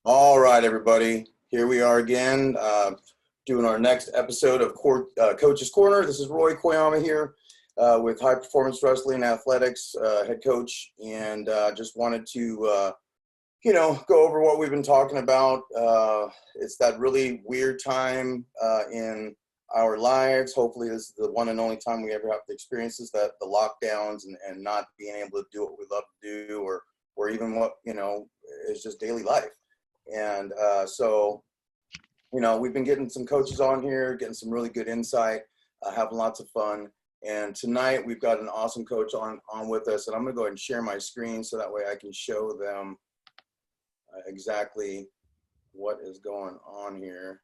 All right, everybody. Here we are again, doing our next episode of Coach's Corner. This is Roy Koyama here with High Performance Wrestling Athletics head coach, and just wanted to, go over what we've been talking about. It's that really weird time in our lives. Hopefully, this is the one and only time we ever have to experience this, that the lockdowns and not being able to do what we love to do, or even what is just daily life. And we've been getting some coaches on here, getting some really good insight, having lots of fun. And tonight we've got an awesome coach on with us, and I'm going to go ahead and share my screen so that way I can show them exactly what is going on here.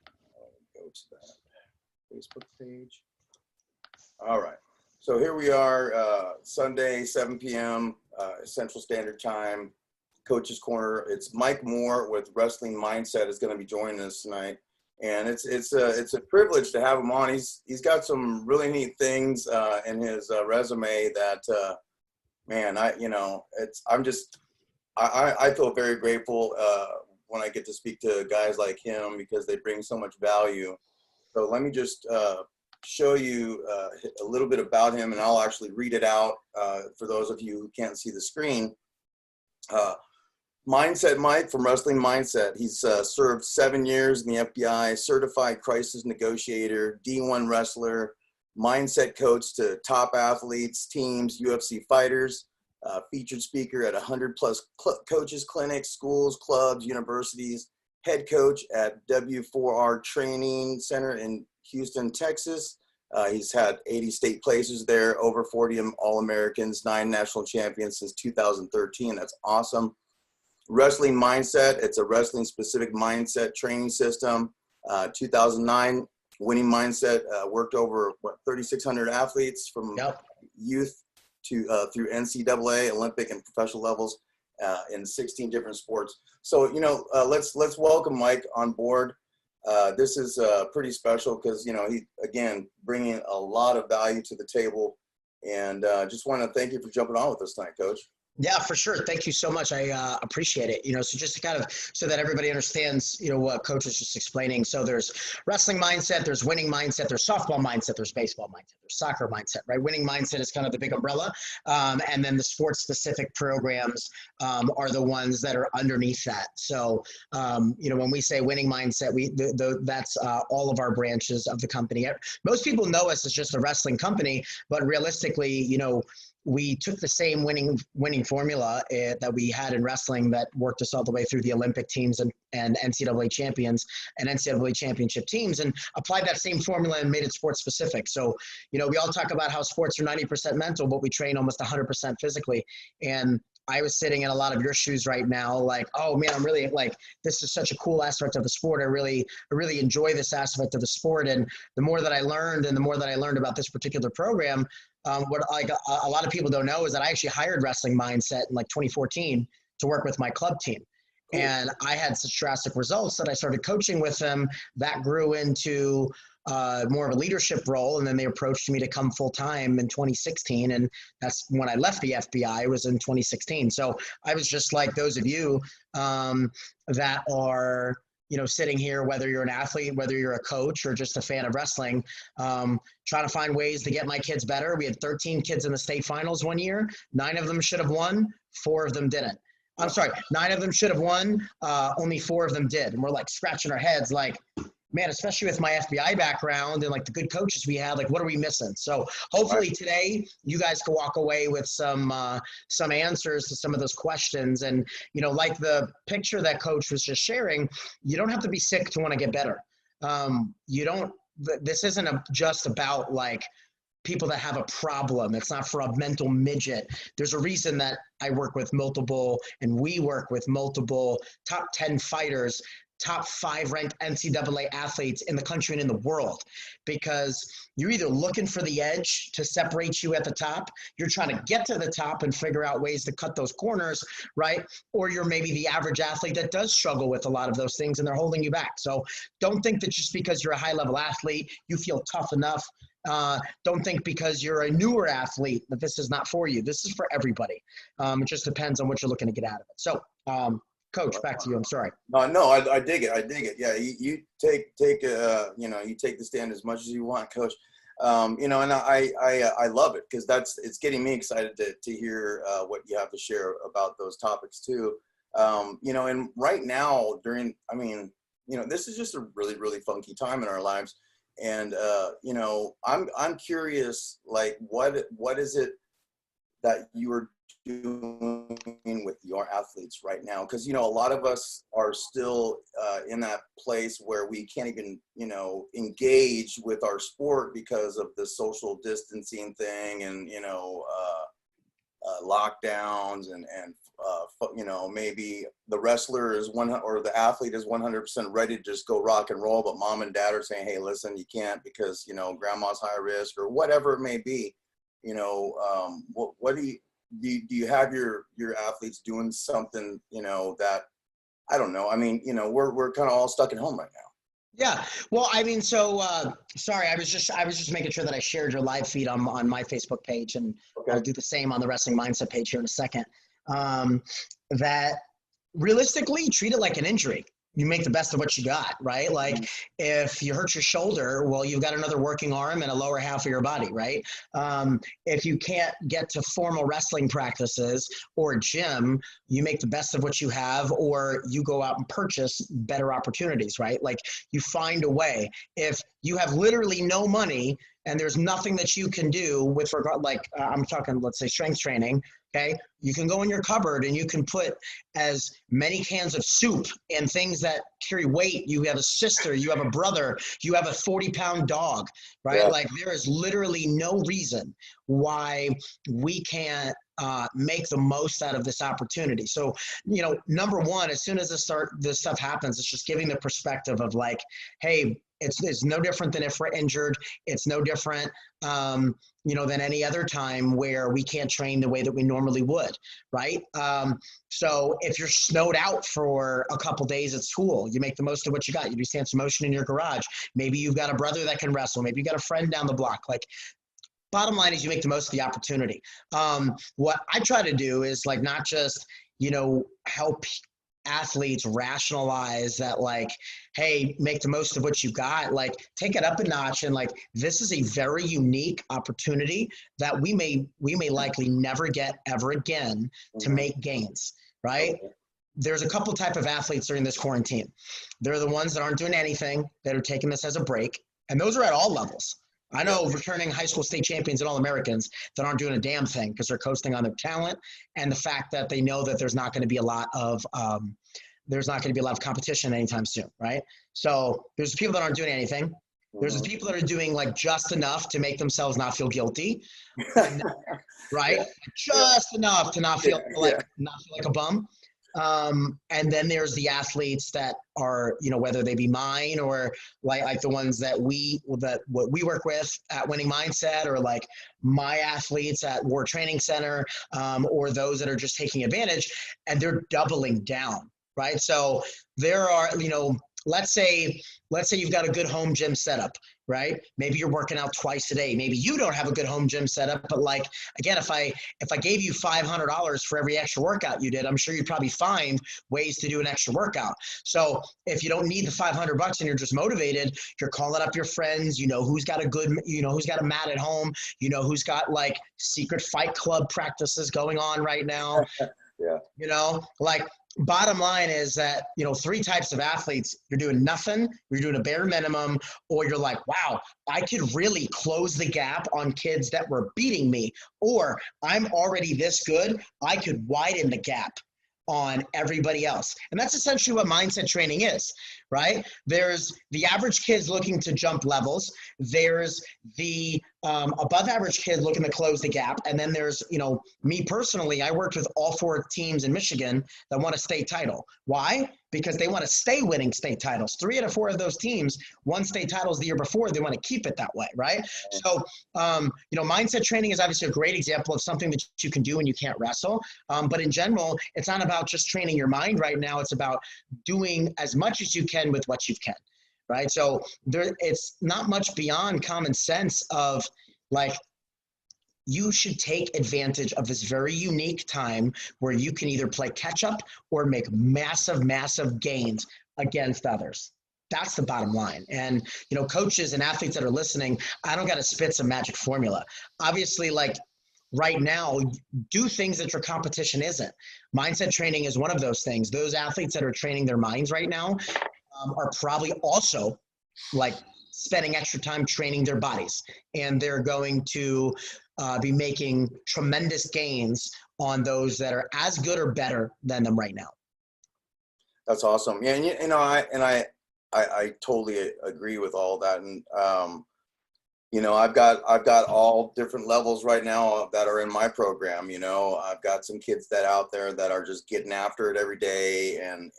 I'll go to that Facebook page. All right. So here we are, Sunday, 7 p.m. Central Standard Time. Coach's Corner. It's Mike Moor with Wrestling Mindset is going to be joining us tonight, and it's a privilege to have him on. He's got some really neat things in his resume that I feel very grateful when I get to speak to guys like him because they bring so much value. So let me just show you a little bit about him, and I'll actually read it out for those of you who can't see the screen. Mindset Mike from Wrestling Mindset. He's served 7 years in the FBI, certified crisis negotiator, D1 wrestler, mindset coach to top athletes, teams, UFC fighters, featured speaker at 100 plus coaches clinics, schools, clubs, universities, head coach at W4R Training Center in Houston, Texas. He's had 80 state places there, over 40 All-Americans, 9 national champions since 2013. That's awesome. Wrestling Mindset, it's a wrestling specific mindset training system. 2009 winning mindset, worked over 3,600 athletes from youth to through NCAA, Olympic and professional levels in 16 different sports. So let's welcome Mike on board. This is pretty special because he again bringing a lot of value to the table, and just want to thank you for jumping on with us tonight, Coach. Yeah, for sure. Thank you so much. I appreciate it. So just to kind of so that everybody understands, what Coach was just explaining. So there's wrestling mindset, there's winning mindset, there's softball mindset, there's baseball mindset, there's soccer mindset, right? Winning mindset is kind of the big umbrella. And then the sports specific programs are the ones that are underneath that. So, when we say winning mindset, that's all of our branches of the company. Most people know us as just a wrestling company, but realistically, we took the same winning formula that we had in wrestling that worked us all the way through the Olympic teams and NCAA champions and NCAA championship teams and applied that same formula and made it sports specific. So, we all talk about how sports are 90% mental, but we train almost 100% physically. And I was sitting in a lot of your shoes right now, like, oh man, I'm really this is such a cool aspect of the sport. I really enjoy this aspect of the sport. And the more that I learned about this particular program, what a lot of people don't know is that I actually hired Wrestling Mindset in 2014 to work with my club team. Cool. And I had such drastic results that I started coaching with them. That grew into more of a leadership role. And then they approached me to come full time in 2016. And that's when I left the FBI. It was in 2016. So I was just like those of you that are sitting here, whether you're an athlete, whether you're a coach or just a fan of wrestling, trying to find ways to get my kids better. We had 13 kids in the state finals one year. 9 of them should have won. 4 of them didn't. I'm sorry, 9 of them should have won. Only 4 of them did. And we're scratching our heads man, especially with my FBI background and the good coaches we had, what are we missing? So hopefully today you guys can walk away with some answers to some of those questions. And, the picture that Coach was just sharing, you don't have to be sick to want to get better. This isn't just about people that have a problem. It's not for a mental midget. There's a reason that I work with multiple, and we work with multiple top 10 fighters, top 5 ranked NCAA athletes in the country and in the world, because you're either looking for the edge to separate you at the top, you're trying to get to the top and figure out ways to cut those corners, right? Or you're maybe the average athlete that does struggle with a lot of those things and they're holding you back. So don't think that just because you're a high level athlete, you feel tough enough. Don't think because you're a newer athlete that this is not for you. This is for everybody. It just depends on what you're looking to get out of it. So, Coach, back to you. I'm sorry. No, I dig it. I dig it. Yeah, you take you know, you take the stand as much as you want, Coach. You know, and I love it because it's getting me excited to hear what you have to share about those topics too. You know, and right now I mean, you know, this is just a really, really funky time in our lives. And, you know, I'm curious, like, what is it that you are doing with your athletes right now? Because, you know, a lot of us are still in that place where we can't even, you know, engage with our sport because of the social distancing thing and, you know, lockdowns and you know, maybe the wrestler is or the athlete is 100% ready to just go rock and roll, but mom and dad are saying, hey, listen, you can't because, you know, grandma's high risk or whatever it may be. You know, what do you have your athletes doing something, you know, that, I don't know. I mean, you know, we're kind of all stuck at home right now. Yeah. Well, I mean, so sorry, I was just making sure that I shared your live feed on my Facebook page, and Okay. I'll do the same on the Wrestling Mindset page here in a second. That realistically, treat it like an injury. You make the best of what you got, right? Like if you hurt your shoulder, well, you've got another working arm and a lower half of your body, right? If you can't get to formal wrestling practices or gym, you make the best of what you have, or you go out and purchase better opportunities, right? Like you find a way. If you have literally no money and there's nothing that you can do with regard, like I'm talking, let's say strength training, okay? You can go in your cupboard and you can put as many cans of soup and things that carry weight. You have a sister, you have a brother, you have a 40-pound dog, right? Yeah. Like there is literally no reason why we can't make the most out of this opportunity. So, you know, number one, as soon as this stuff happens, it's just giving the perspective of like, hey, it's no different than if we're injured. It's no different, you know, than any other time where we can't train the way that we normally would, right? So if you're snowed out for a couple days at school, you make the most of what you got. You do stance motion in your garage. Maybe you've got a brother that can wrestle. Maybe you got a friend down the block. Like, bottom line is you make the most of the opportunity. What I try to do is like not just, you know, help athletes rationalize that like, hey, make the most of what you got, like take it up a notch. And like, this is a very unique opportunity that we may likely never get ever again to make gains, right? There's a couple type of athletes during this quarantine. They're the ones that aren't doing anything, that are taking this as a break. And those are at all levels. I know returning high school state champions and All-Americans that aren't doing a damn thing because they're coasting on their talent and the fact that they know that there's not going to be a lot of competition anytime soon, right? So there's people that aren't doing anything. There's the people that are doing like just enough to make themselves not feel guilty, right? Just enough to not feel like a bum. And then there's the athletes that are, you know, whether they be mine or like the ones that what we work with at Winning Mindset, or like my athletes at War Training Center, or those that are just taking advantage and they're doubling down, right? So there are, you know, let's say you've got a good home gym setup, right? Maybe you're working out twice a day. Maybe you don't have a good home gym setup, but like, again, if I gave you $500 for every extra workout you did, I'm sure you'd probably find ways to do an extra workout. So if you don't need the $500 and you're just motivated, you're calling up your friends, you know, who's got a mat at home, you know, who's got like secret fight club practices going on right now. You know, like, bottom line is that, you know, three types of athletes: you're doing nothing, you're doing a bare minimum, or you're like, wow, I could really close the gap on kids that were beating me, or I'm already this good, I could widen the gap on everybody else. And that's essentially what mindset training is, right? There's the average kids looking to jump levels. There's the above average kid looking to close the gap. And then there's, you know, me personally, I worked with all 4 teams in Michigan that won a state title. Why? Because they want to stay winning state titles. 3 out of 4 of those teams won state titles the year before. They want to keep it that way, right? So, you know, mindset training is obviously a great example of something that you can do when you can't wrestle. But in general, it's not about just training your mind right now. It's about doing as much as you can with what you can, right? So it's not much beyond common sense of like, you should take advantage of this very unique time where you can either play catch up or make massive, massive gains against others. That's the bottom line. And, coaches and athletes that are listening, I don't got to spit some magic formula. Obviously, like right now, do things that your competition isn't. Mindset training is one of those things. Those athletes that are training their minds right now are probably also like spending extra time training their bodies, and they're going to be making tremendous gains on those that are as good or better than them right now. That's awesome. Yeah, and I totally agree with all that. And I've got all different levels right now that are in my program. I've got some kids that out there that are just getting after it every day and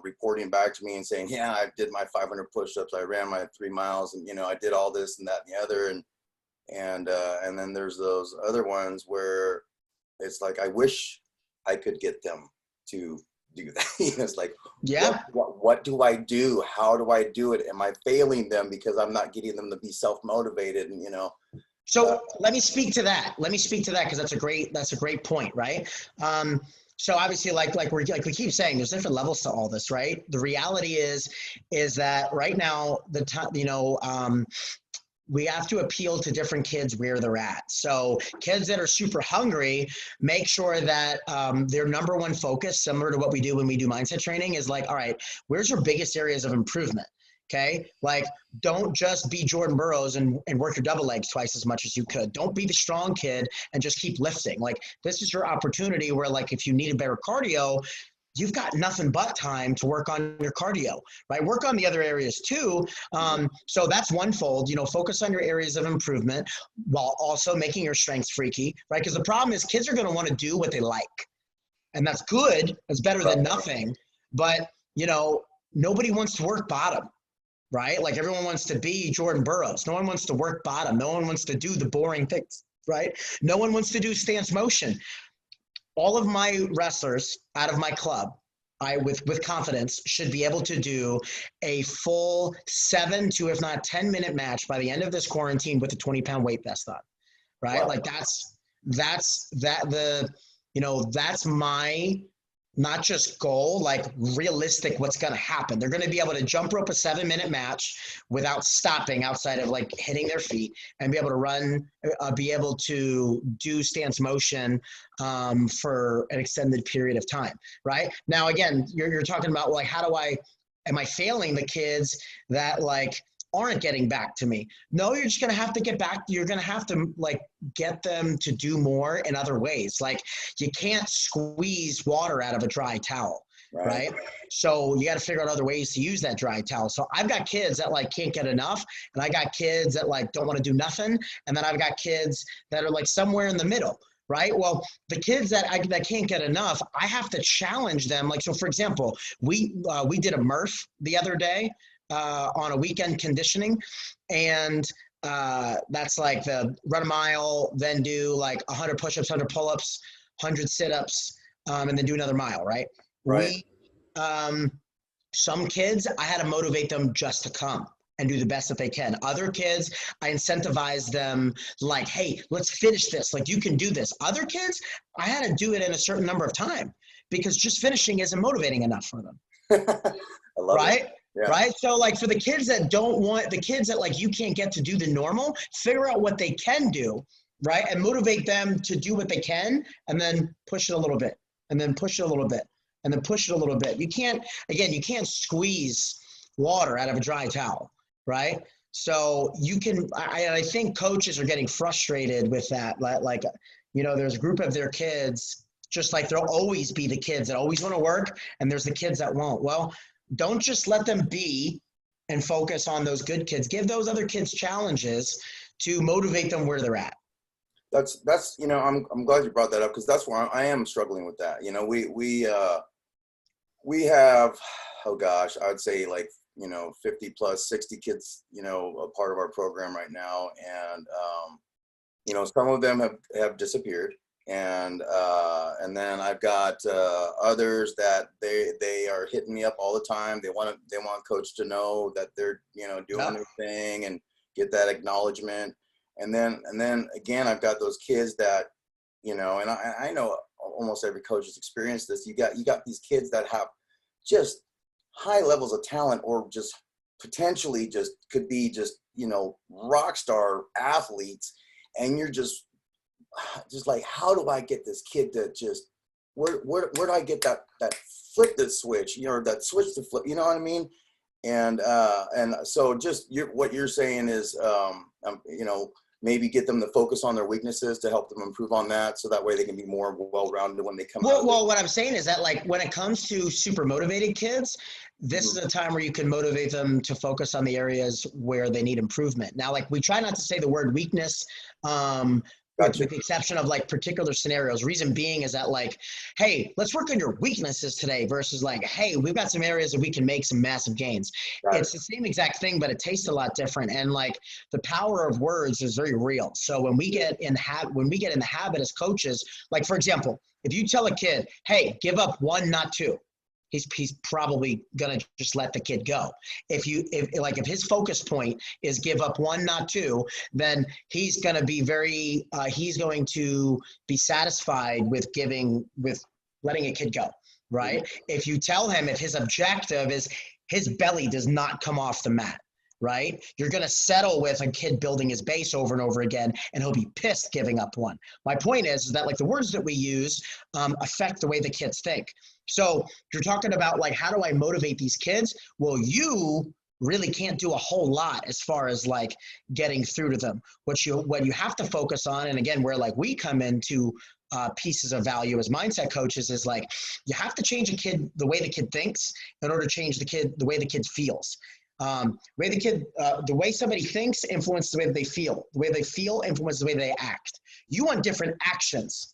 reporting back to me and saying, yeah, I did my 500 push-ups, I ran my 3 miles, and I did all this and that and the other. And then there's those other ones where it's like, I wish I could get them to do that. It's like, yeah, what do I do? How do I do it? Am I failing them because I'm not getting them to be self-motivated? And So let me speak to that. Because that's a great point, right? So obviously, like we keep saying, there's different levels to all this, right? The reality is that right now the time, we have to appeal to different kids where they're at. So kids that are super hungry, make sure that their number one focus, similar to what we do when we do mindset training, is like, all right, where's your biggest areas of improvement? Okay. Like, don't just be Jordan Burroughs and work your double legs twice as much as you could. Don't be the strong kid and just keep lifting. Like, this is your opportunity where, like, if you need a better cardio, you've got nothing but time to work on your cardio, right? Work on the other areas too. So that's one fold, focus on your areas of improvement while also making your strengths freaky, right? Because the problem is kids are going to want to do what they like. And that's good. That's better than nothing. But, nobody wants to work bottom, right? Like, everyone wants to be Jordan Burroughs. No one wants to work bottom. No one wants to do the boring things, right? No one wants to do stance motion. All of my wrestlers out of my club, I with confidence should be able to do a full 7 to, if not 10-minute match by the end of this quarantine with a 20-pound weight vest on, right? Wow. Like that's my not just goal, like realistic what's going to happen. They're going to be able to jump rope a 7-minute match without stopping outside of like hitting their feet, and be able to run, be able to do stance motion for an extended period of time. Right now, again, you're talking about like, am I failing the kids that like aren't getting back to me? No, you're just going to have to get back. You're going to have to like get them to do more in other ways. Like, you can't squeeze water out of a dry towel, right? So you got to figure out other ways to use that dry towel. So I've got kids that like can't get enough, and I got kids that like don't want to do nothing. And then I've got kids that are like somewhere in the middle. Right. Well, the kids that can't get enough, I have to challenge them. Like, so for example, we did a Murph the other day on a weekend conditioning, and that's like the run a mile, then do like 100 push-ups, 100 pull-ups, 100 sit-ups, and then do another mile. Right. Some kids, I had to motivate them just to come and do the best that they can. Other kids, I incentivize them like, hey, let's finish this. Like, you can do this. Other kids, I had to do it in a certain number of time, because just finishing isn't motivating enough for them. I love it. Yeah. Right. So like, for the kids that don't want, the kids that like you can't get to do the normal, figure out what they can do, right? And motivate them to do what they can, and then push it a little bit, and then push it a little bit, and then push it a little bit. You can't squeeze water out of a dry towel, right? So you can, I think coaches are getting frustrated with that. Like, there's a group of their kids, just like there'll always be the kids that always want to work, and there's the kids that won't. Well, don't just let them be and focus on those good kids. Give those other kids challenges to motivate them where they're at. That's I'm glad you brought that up, because that's where I am struggling with that. We have, oh gosh, I'd say like 50 plus 60 kids, a part of our program right now, and some of them have disappeared. And then I've got others that they are hitting me up all the time. They want coach to know that they're doing their thing and get that acknowledgement. And then again, I've got those kids that, you know, and I know almost every coach has experienced this. You got these kids that have just high levels of talent, or just potentially just could be just, you know, rock star athletes. And you're just like, how do I get this kid to just, where do I get that flip the switch, you know, or that switch to flip, you know what I mean? And so just what you're saying is, you know, maybe get them to focus on their weaknesses to help them improve on that, so that way they can be more well-rounded when they come out. Well, what I'm saying is that, like, when it comes to super motivated kids, this is a time where you can motivate them to focus on the areas where they need improvement. Now, like, we try not to say the word weakness, Gotcha. with the exception of like particular scenarios. Reason being is that, like, hey, let's work on your weaknesses today, versus like, hey, we've got some areas that we can make some massive gains. It's the same exact thing, but it tastes a lot different. And like, the power of words is very real. So when we get in the habit as coaches, like, for example, if you tell a kid, hey, give up one, not two, he's probably gonna just let the kid go. If his focus point is give up one, not two, then he's gonna be he's going to be satisfied with letting a kid go, right? Mm-hmm. If you tell him, if his objective is his belly does not come off the mat, right? You're going to settle with a kid building his base over and over again, and he'll be pissed giving up one. My point is that, like, the words that we use affect the way the kids think. So you're talking about, like, how do I motivate these kids? Well, you really can't do a whole lot as far as like getting through to them. What you have to focus on, and again, where like we come into pieces of value as mindset coaches, is like, you have to change the way the kid thinks in order to change the way the kid feels. The way somebody thinks influences the way that they feel. The way they feel influences the way they act. You want different actions,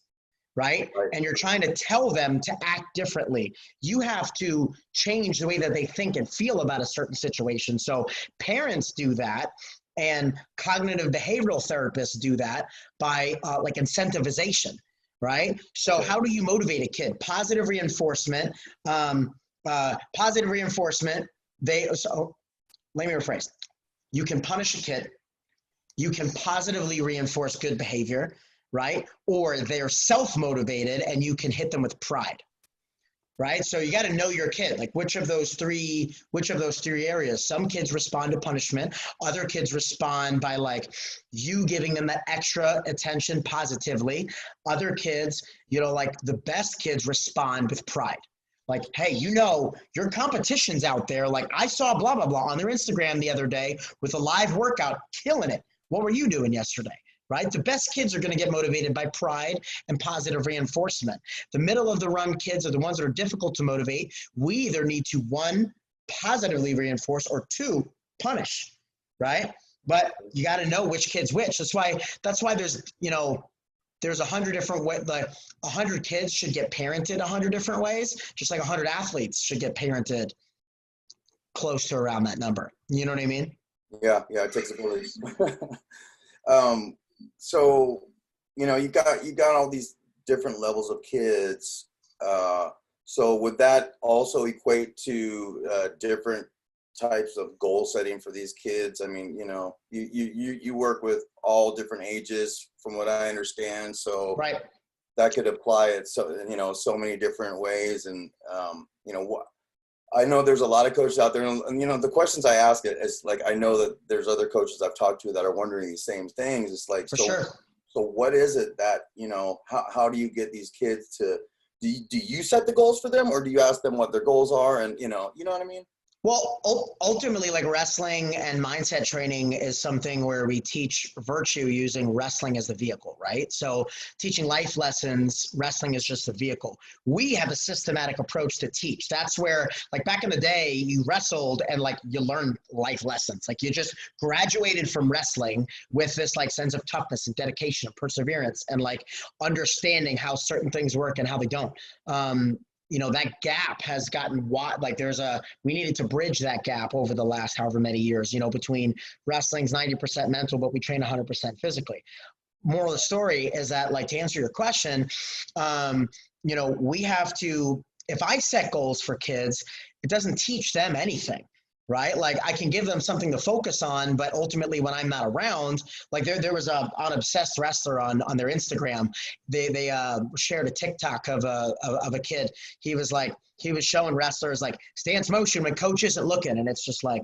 right? And you're trying to tell them to act differently. You have to change the way that they think and feel about a certain situation. So parents do that, and cognitive behavioral therapists do that by like incentivization, right? So how do you motivate a kid? Positive reinforcement. Positive reinforcement. Let me rephrase. You can punish a kid. You can positively reinforce good behavior, right? Or they're self-motivated and you can hit them with pride, right? So you got to know your kid, like which of those three areas. Some kids respond to punishment. Other kids respond by like you giving them that extra attention positively. Other kids, like the best kids respond with pride. Like, hey, your competition's out there. Like, I saw blah, blah, blah on their Instagram the other day with a live workout, killing it. What were you doing yesterday, right? The best kids are going to get motivated by pride and positive reinforcement. The middle of the run kids are the ones that are difficult to motivate. We either need to, one, positively reinforce, or two, punish, right? But you got to know which kid's which. That's why there's 100 different ways. Like 100 kids should get parented 100 different ways, just like 100 athletes should get parented close to around that number. You know what I mean? Yeah, it takes a village. So, you got all these different levels of kids. So would that also equate to different types of goal setting for these kids? I mean, you work with all different ages from what I understand. So right. That could apply it so many different ways. And, I know there's a lot of coaches out there, and the questions I ask it is like, I know that there's other coaches I've talked to that are wondering these same things. It's like, sure. So what is it that, how do you get these kids to, do you set the goals for them, or do you ask them what their goals are? And, you know what I mean? Well, ultimately, like wrestling and mindset training is something where we teach virtue using wrestling as the vehicle, right? So teaching life lessons, wrestling is just the vehicle. We have a systematic approach to teach. That's where, like back in the day, you wrestled and like you learned life lessons. Like you just graduated from wrestling with this like sense of toughness and dedication and perseverance and like understanding how certain things work and how they don't. That gap has gotten wide. Like we needed to bridge that gap over the last however many years, between wrestling's 90% mental, but we train 100% physically. Moral of the story is that, like, to answer your question, we have to, if I set goals for kids, it doesn't teach them anything. right? Like I can give them something to focus on, but ultimately when I'm not around, like there was an obsessed wrestler on their Instagram. They shared a TikTok of a kid. He was showing wrestlers like stance motion when coach isn't looking, and it's just like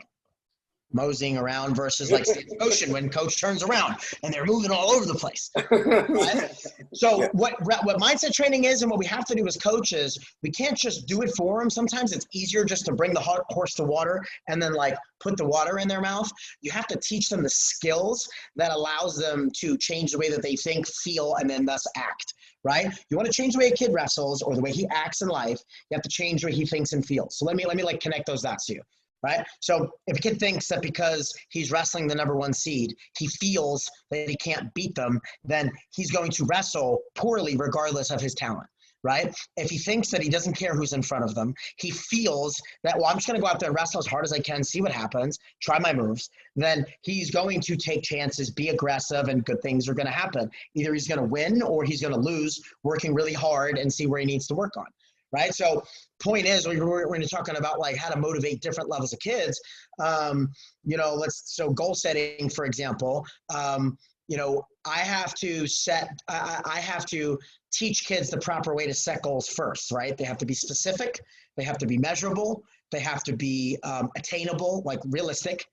moseying around versus like stance motion when coach turns around and they're moving all over the place. Right? So what mindset training is, and what we have to do as coaches, we can't just do it for them. Sometimes it's easier just to bring the horse to water and then like put the water in their mouth. You have to teach them the skills that allows them to change the way that they think, feel, and then thus act. Right? You want to change the way a kid wrestles or the way he acts in life, you have to change the way he thinks and feels. So let me like connect those dots to you. Right? So if a kid thinks that because he's wrestling the number 1 seed, he feels that he can't beat them, then he's going to wrestle poorly regardless of his talent. Right? If he thinks that he doesn't care who's in front of them, he feels that, well, I'm just going to go out there and wrestle as hard as I can, see what happens, try my moves, then he's going to take chances, be aggressive, and good things are going to happen. Either he's going to win or he's going to lose, working really hard and see where he needs to work on. Right? So point is, we're talking about like how to motivate different levels of kids. So goal setting, for example, I have to teach kids the proper way to set goals first, right? They have to be specific. They have to be measurable. They have to be attainable, like realistic.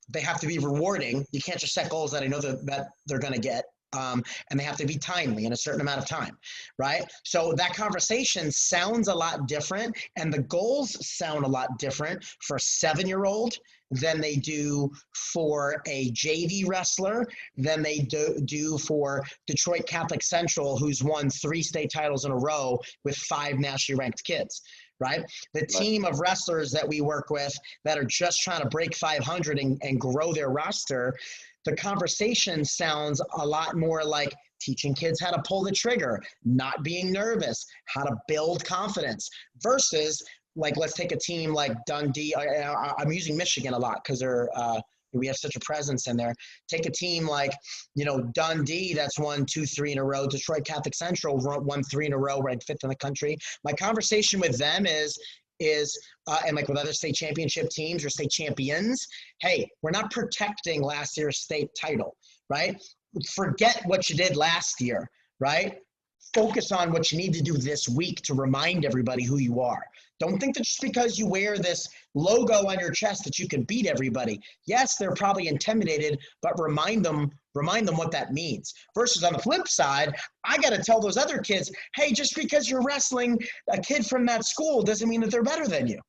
They have to be rewarding. You can't just set goals that I know that they're going to get. And they have to be timely in a certain amount of time, right? So that conversation sounds a lot different, and the goals sound a lot different for a 7-year-old than they do for a JV wrestler, than they do for Detroit Catholic Central, who's won 3 state titles in a row with 5 nationally ranked kids. Right? The team of wrestlers that we work with that are just trying to break 500 and grow their roster, the conversation sounds a lot more like teaching kids how to pull the trigger, not being nervous, how to build confidence, versus like, let's take a team like Dundee. I'm using Michigan a lot because we have such a presence in there. Take a team like, Dundee that's won 2, 3 in a row. Detroit Catholic Central won 3 in a row, ranked 5th in the country. My conversation with them is and like with other state championship teams or state champions, hey, we're not protecting last year's state title, right? Forget what you did last year, right? Focus on what you need to do this week to remind everybody who you are. Don't think that just because you wear this logo on your chest that you can beat everybody. Yes, they're probably intimidated, but remind them what that means. Versus on the flip side, I got to tell those other kids, hey, just because you're wrestling a kid from that school doesn't mean that they're better than you.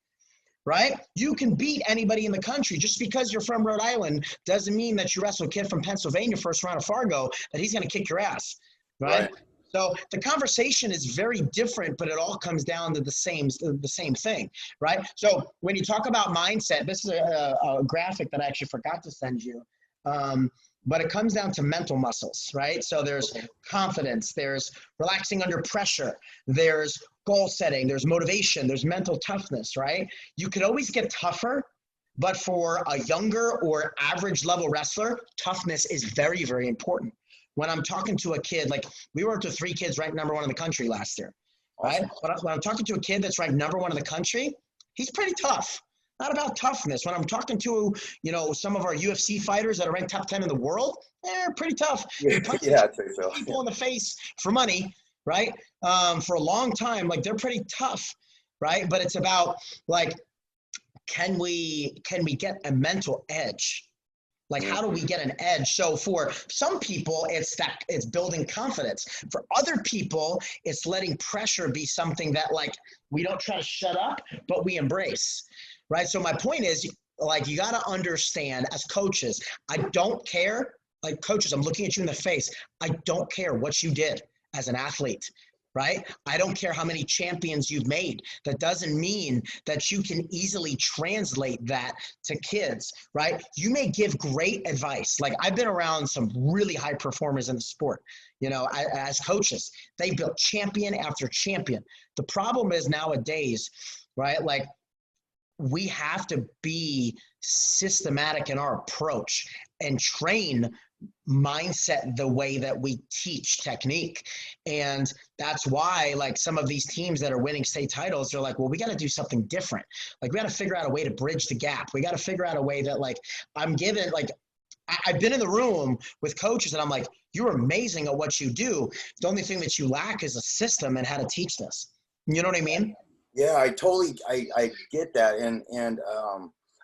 Right? You can beat anybody in the country. Just because you're from Rhode Island doesn't mean that you wrestle a kid from Pennsylvania first round of Fargo that he's going to kick your ass. Right? So the conversation is very different, but it all comes down to the same thing, right? So when you talk about mindset, this is a graphic that I actually forgot to send you, but it comes down to mental muscles, right? So there's confidence, there's relaxing under pressure, there's goal setting, there's motivation, there's mental toughness, right? You could always get tougher, but for a younger or average level wrestler, toughness is very, very important. When I'm talking to a kid, like we worked with 3 kids ranked number 1 in the country last year, right? But when I'm talking to a kid that's ranked number 1 in the country, he's pretty tough. Not about toughness. When I'm talking to, some of our UFC fighters that are ranked top 10 in the world, they're pretty tough. Yeah, I'd say so. People in the face for money, right? For a long time, like they're pretty tough, right? But it's about like, can we get a mental edge? Like, how do we get an edge? So for some people, it's building confidence. For other people, it's letting pressure be something that like we don't try to shut up, but we embrace, right? So my point is, like, you got to understand as coaches, I don't care. Like coaches, I'm looking at you in the face. I don't care what you did as an athlete. Right? I don't care how many champions you've made. That doesn't mean that you can easily translate that to kids, right? You may give great advice. Like I've been around some really high performers in the sport, as coaches. They built champion after champion. The problem is nowadays, right? Like we have to be systematic in our approach and train mindset the way that we teach technique. And that's why, like, some of these teams that are winning state titles, they're like, well, we got to do something different. Like, we got to figure out a way to bridge the gap. We got to figure out a way that, like, I'm given, like, I've been in the room with coaches and I'm like, you're amazing at what you do. The only thing that you lack is a system and how to teach this. You know what I mean? Yeah, I get that. And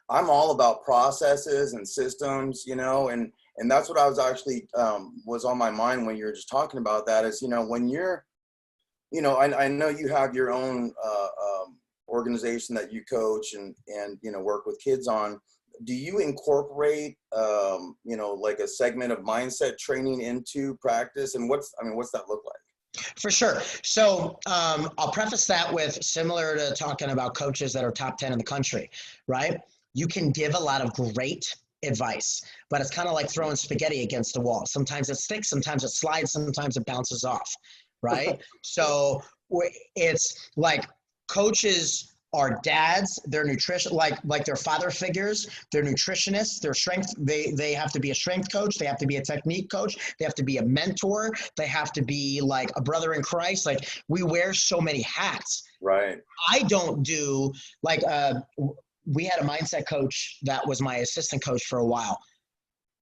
I'm all about processes and systems, you know, and that's what I was actually, was on my mind when you were just talking about that is, you know, when you're, you know, I know you have your own organization that you coach and, you know, work with kids on. Do you incorporate, you know, like a segment of mindset training into practice? And what's that look like? For sure. So I'll preface that with, similar to talking about coaches that are top 10 in the country, right? You can give a lot of great advice, but it's kind of like throwing spaghetti against the wall. Sometimes it sticks, sometimes it slides, sometimes it bounces off, right? So it's like coaches are dads, they're nutrition, like their father figures, they're nutritionists, they're strength, they have to be a strength coach, they have to be a technique coach, they have to be a mentor, they have to be like a brother in Christ. Like, we wear so many hats. Right. I don't do, like, we had a mindset coach that was my assistant coach for a while.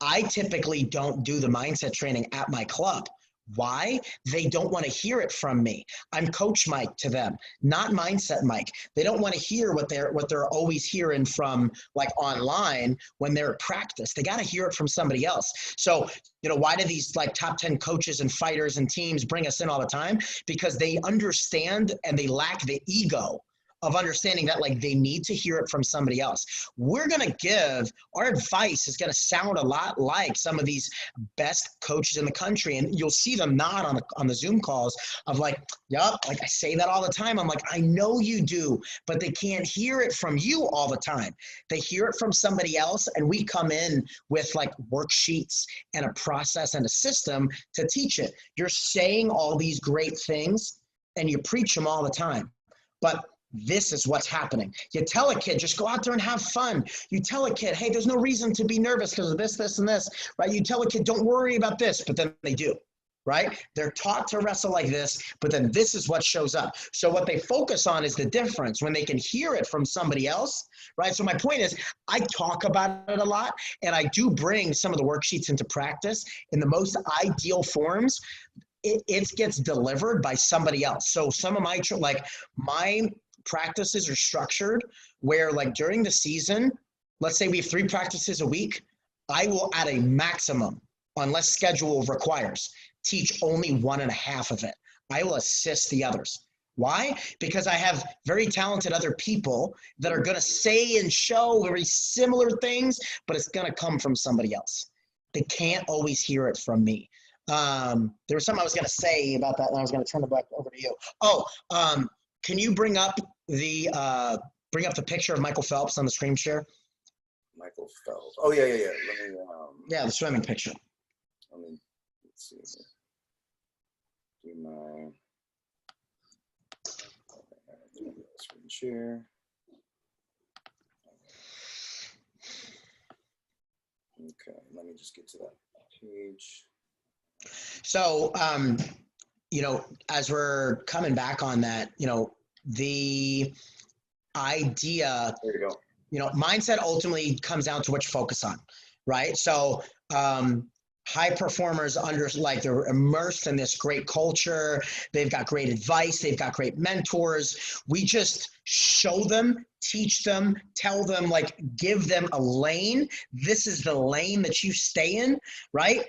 I typically don't do the mindset training at my club. Why? They don't want to hear it from me. I'm Coach Mike to them, not Mindset Mike. They don't want to hear what they're always hearing from, like, online when they're at practice. They got to hear it from somebody else. So, you know, why do these, like, top 10 coaches and fighters and teams bring us in all the time? Because they understand and they lack the ego of understanding that, like, they need to hear it from somebody else. We're going to give, our advice is going to sound a lot like some of these best coaches in the country. And you'll see them nod on the Zoom calls of like, yup, like I say that all the time. I'm like, I know you do, but they can't hear it from you all the time. They hear it from somebody else. And we come in with, like, worksheets and a process and a system to teach it. You're saying all these great things and you preach them all the time, but this is what's happening. You tell a kid, just go out there and have fun. You tell a kid, hey, there's no reason to be nervous because of this, this, and this, right? You tell a kid, don't worry about this, but then they do, right? They're taught to wrestle like this, but then this is what shows up. So what they focus on is the difference when they can hear it from somebody else, right? So my point is, I talk about it a lot, and I do bring some of the worksheets into practice in the most ideal forms. It gets delivered by somebody else. So some of my practices are structured where, like, during the season, let's say we have 3 practices a week, I will, at a maximum, unless schedule requires, teach only 1.5 of it. I will assist the others. Why? Because I have very talented other people that are going to say and show very similar things, but it's going to come from somebody else. They can't always hear it from me. There was something I was going to say about that, and I was going to turn it back over to you. Can you bring up the picture of Michael Phelps on the screen share? Michael Phelps. Oh, yeah. Let me, yeah, the swimming picture. Let's see. Do my screen share. Okay, let me just get to that page. So, you know, as we're coming back on that, you know, the idea, there you go. You know, mindset ultimately comes down to what you focus on, right? So, high performers they're immersed in this great culture. They've got great advice. They've got great mentors. We just show them, teach them, tell them, like, give them a lane. This is the lane that you stay in, right?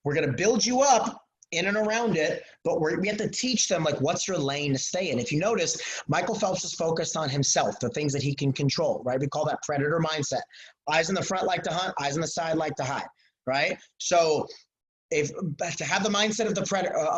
We're going to build you up in and around it, but we have to teach them, like, what's your lane to stay in. If you notice, Michael Phelps is focused on himself, the things that he can control, right? We call that predator mindset. Eyes in the front like to hunt, eyes on the side like to hide, right? So to have the mindset of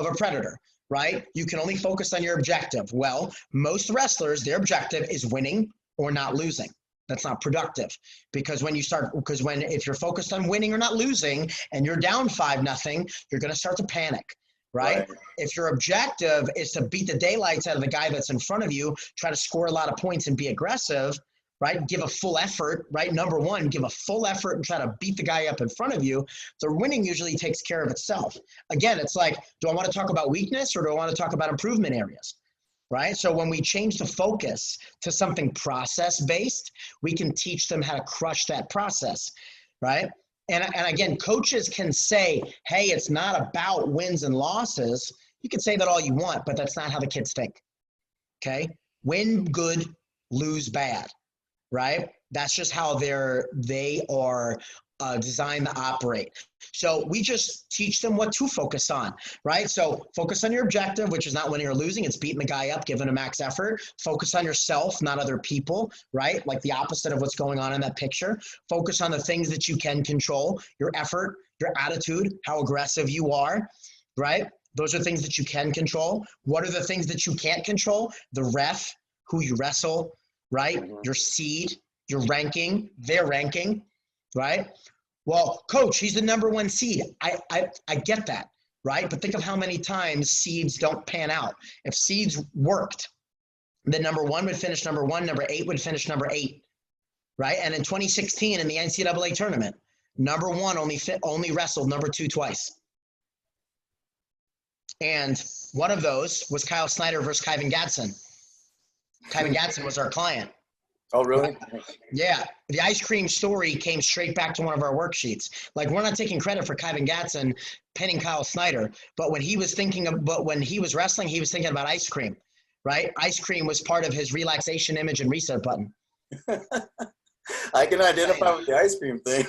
a predator, right? You can only focus on your objective. Well, most wrestlers, their objective is winning or not losing. That's not productive, because if you're focused on winning or not losing and you're down 5-0, you're going to start to panic, right? If your objective is to beat the daylights out of the guy that's in front of you, try to score a lot of points and be aggressive, right? Give a full effort, right? Number one, give a full effort and try to beat the guy up in front of you. The winning usually takes care of itself. Again, it's like, do I want to talk about weakness or do I want to talk about improvement areas? Right? So when we change the focus to something process-based, we can teach them how to crush that process, right? And again, coaches can say, hey, it's not about wins and losses. You can say that all you want, but that's not how the kids think, okay? Win good, lose bad, right? That's just how they are designed to operate. So we just teach them what to focus on, right? So focus on your objective, which is not winning or losing. It's beating the guy up, giving a max effort. Focus on yourself, not other people, right? Like the opposite of what's going on in that picture. Focus on the things that you can control, your effort, your attitude, how aggressive you are, right? Those are things that you can control. What are the things that you can't control? The ref, who you wrestle, right? Your seed, your ranking, their ranking, right? Well, coach, he's the number one seed. I get that, right? But think of how many times seeds don't pan out. If seeds worked, then number one would finish number one, number 8 would finish number 8, right? And in 2016 in the NCAA tournament, number one only wrestled number 2 twice. And one of those was Kyle Snyder versus Kyvan Gadsden. Kyvan Gadsden was our client. Oh, really? Yeah. The ice cream story came straight back to one of our worksheets. Like, we're not taking credit for Kyvan Gadsden pinning Kyle Snyder, but when he was wrestling, he was thinking about ice cream, right? Ice cream was part of his relaxation image and reset button. I can identify with the ice cream thing.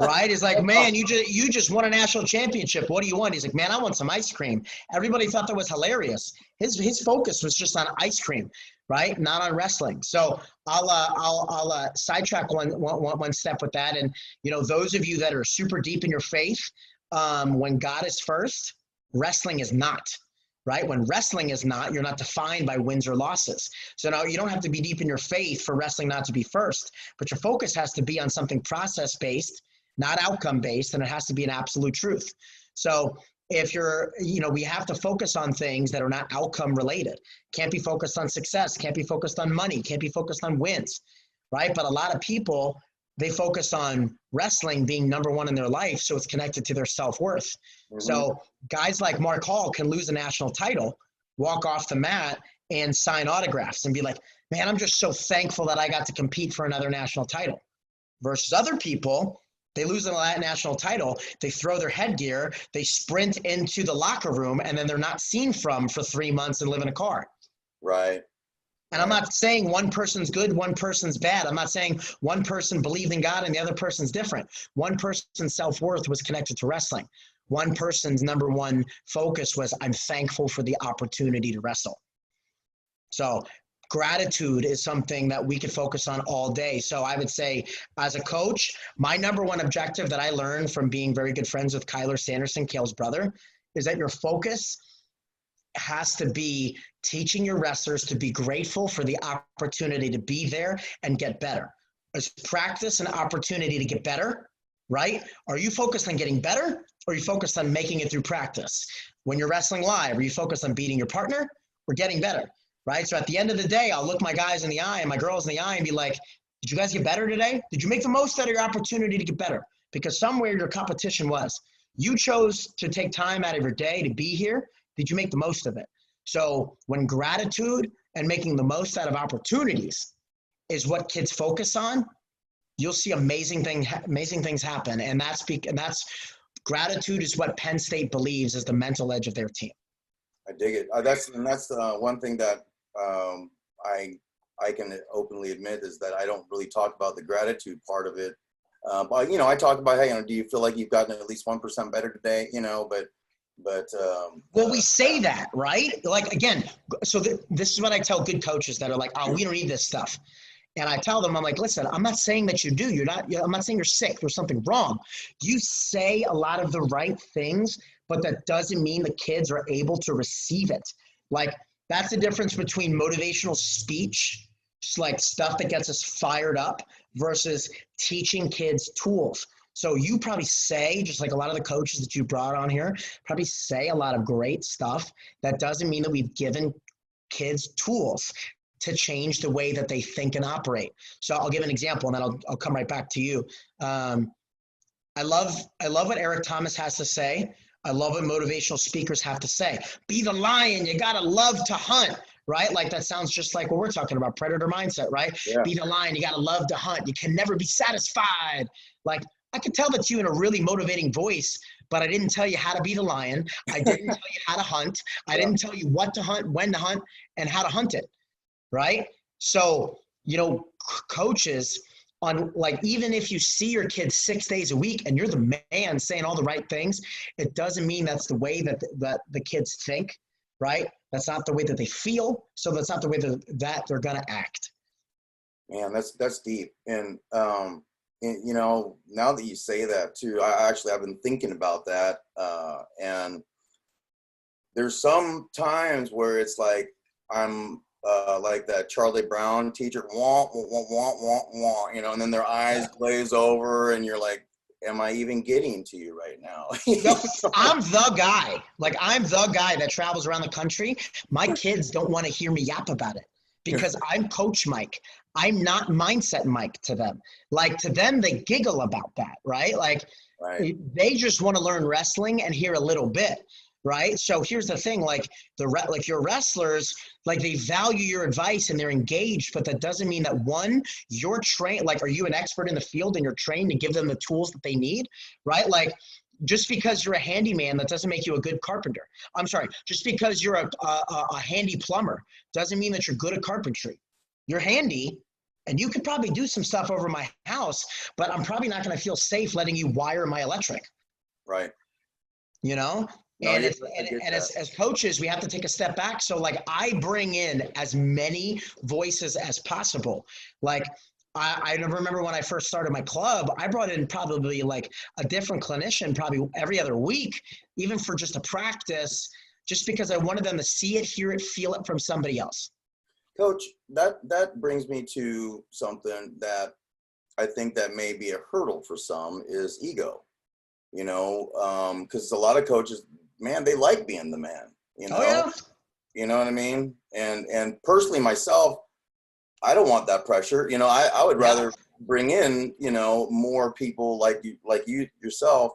Right? He's like, man, you just won a national championship. What do you want? He's like, man, I want some ice cream. Everybody thought that was hilarious. His focus was just on ice cream, right? Not on wrestling. So I'll sidetrack one step with that. And, you know, those of you that are super deep in your faith, when God is first, wrestling is not. Right? When wrestling is not, you're not defined by wins or losses. So now you don't have to be deep in your faith for wrestling not to be first, but your focus has to be on something process-based, not outcome-based, and it has to be an absolute truth. So if we have to focus on things that are not outcome related. Can't be focused on success, can't be focused on money, can't be focused on wins, right? But a lot of people, they focus on wrestling being number one in their life, so it's connected to their self-worth. Mm-hmm. So guys like Mark Hall can lose a national title, walk off the mat and sign autographs and be like, man, I'm just so thankful that I got to compete for another national title. Versus other people, they lose a national title, they throw their headgear, they sprint into the locker room, and then they're not seen for 3 months and live in a car. Right. And I'm not saying one person's good, one person's bad. I'm not saying one person believed in God and the other person's different. One person's self-worth was connected to wrestling. One person's number one focus was, I'm thankful for the opportunity to wrestle. So gratitude is something that we could focus on all day. So I would say, as a coach, my number one objective that I learned from being very good friends with Kyler Sanderson, Kale's brother, is that your focus has to be teaching your wrestlers to be grateful for the opportunity to be there and get better. Is practice an opportunity to get better, right? Are you focused on getting better, or are you focused on making it through practice? When you're wrestling live, are you focused on beating your partner or getting better, right? So at the end of the day, I'll look my guys in the eye and my girls in the eye and be like, did you guys get better today? Did you make the most out of your opportunity to get better? Because somewhere your competition was. You chose to take time out of your day to be here. Did you make the most of it? So when gratitude and making the most out of opportunities is what kids focus on, you'll see amazing things happen. And that's gratitude is what Penn State believes is the mental edge of their team. I dig it. That's one thing that I can openly admit is that I don't really talk about the gratitude part of it. But I talk about, hey, do you feel like you've gotten at least 1% better today? But well, we say that, right? Like, again, so this is what I tell good coaches that are like, oh, we don't need this stuff. And I tell them, I'm like, listen, I'm not saying that you do. I'm not saying you're sick. There's something wrong. You say a lot of the right things, but that doesn't mean the kids are able to receive it. Like, that's the difference between motivational speech, just like stuff that gets us fired up, versus teaching kids tools. So you probably say, just like a lot of the coaches that you brought on here, probably say a lot of great stuff. That doesn't mean that we've given kids tools. to change the way that they think and operate. So I'll give an example, and then I'll come right back to you. I love what Eric Thomas has to say. I love what motivational speakers have to say. Be the lion. You got to love to hunt, right? Like that sounds just like what we're talking about, predator mindset, right? Yeah. Be the lion. You got to love to hunt. You can never be satisfied. Like I could tell that's you in a really motivating voice, but I didn't tell you how to be the lion. I didn't tell you how to hunt. I didn't tell you what to hunt, when to hunt, and how to hunt it, right? So, coaches on like, even if you see your kids 6 days a week and you're the man saying all the right things, it doesn't mean that's the way that the kids think, right? That's not the way that they feel. So that's not the way that they're going to act. Man, that's deep. And, now that you say that too, I've been thinking about that. And there's some times where it's like, I'm like that Charlie Brown teacher, wah, wah, wah, wah, wah, and then their eyes glaze over and you're like, am I even getting to you right now? I'm the guy. Like I'm the guy that travels around the country. My kids don't want to hear me yap about it because I'm Coach Mike. I'm not Mindset Mike to them. Like to them, they giggle about that, right? Like they just want to learn wrestling and hear a little bit. Right. So here's the thing, like your wrestlers, like they value your advice and they're engaged, but that doesn't mean that you're trained. Like, are you an expert in the field and you're trained to give them the tools that they need? Right. Like just because you're a handyman, that doesn't make you a good carpenter. I'm sorry. Just because you're a handy plumber doesn't mean that you're good at carpentry. You're handy and you could probably do some stuff over my house, but I'm probably not going to feel safe letting you wire my electric. Right. And as coaches, we have to take a step back. So like I bring in as many voices as possible. Like I remember when I first started my club, I brought in probably like a different clinician probably every other week, even for just a practice, just because I wanted them to see it, hear it, feel it from somebody else. Coach, that brings me to something that I think that may be a hurdle for some is ego, because a lot of coaches, man, they like being the man, Oh, yeah. You know what I mean? And personally myself, I don't want that pressure. I would rather bring in, more people like you yourself.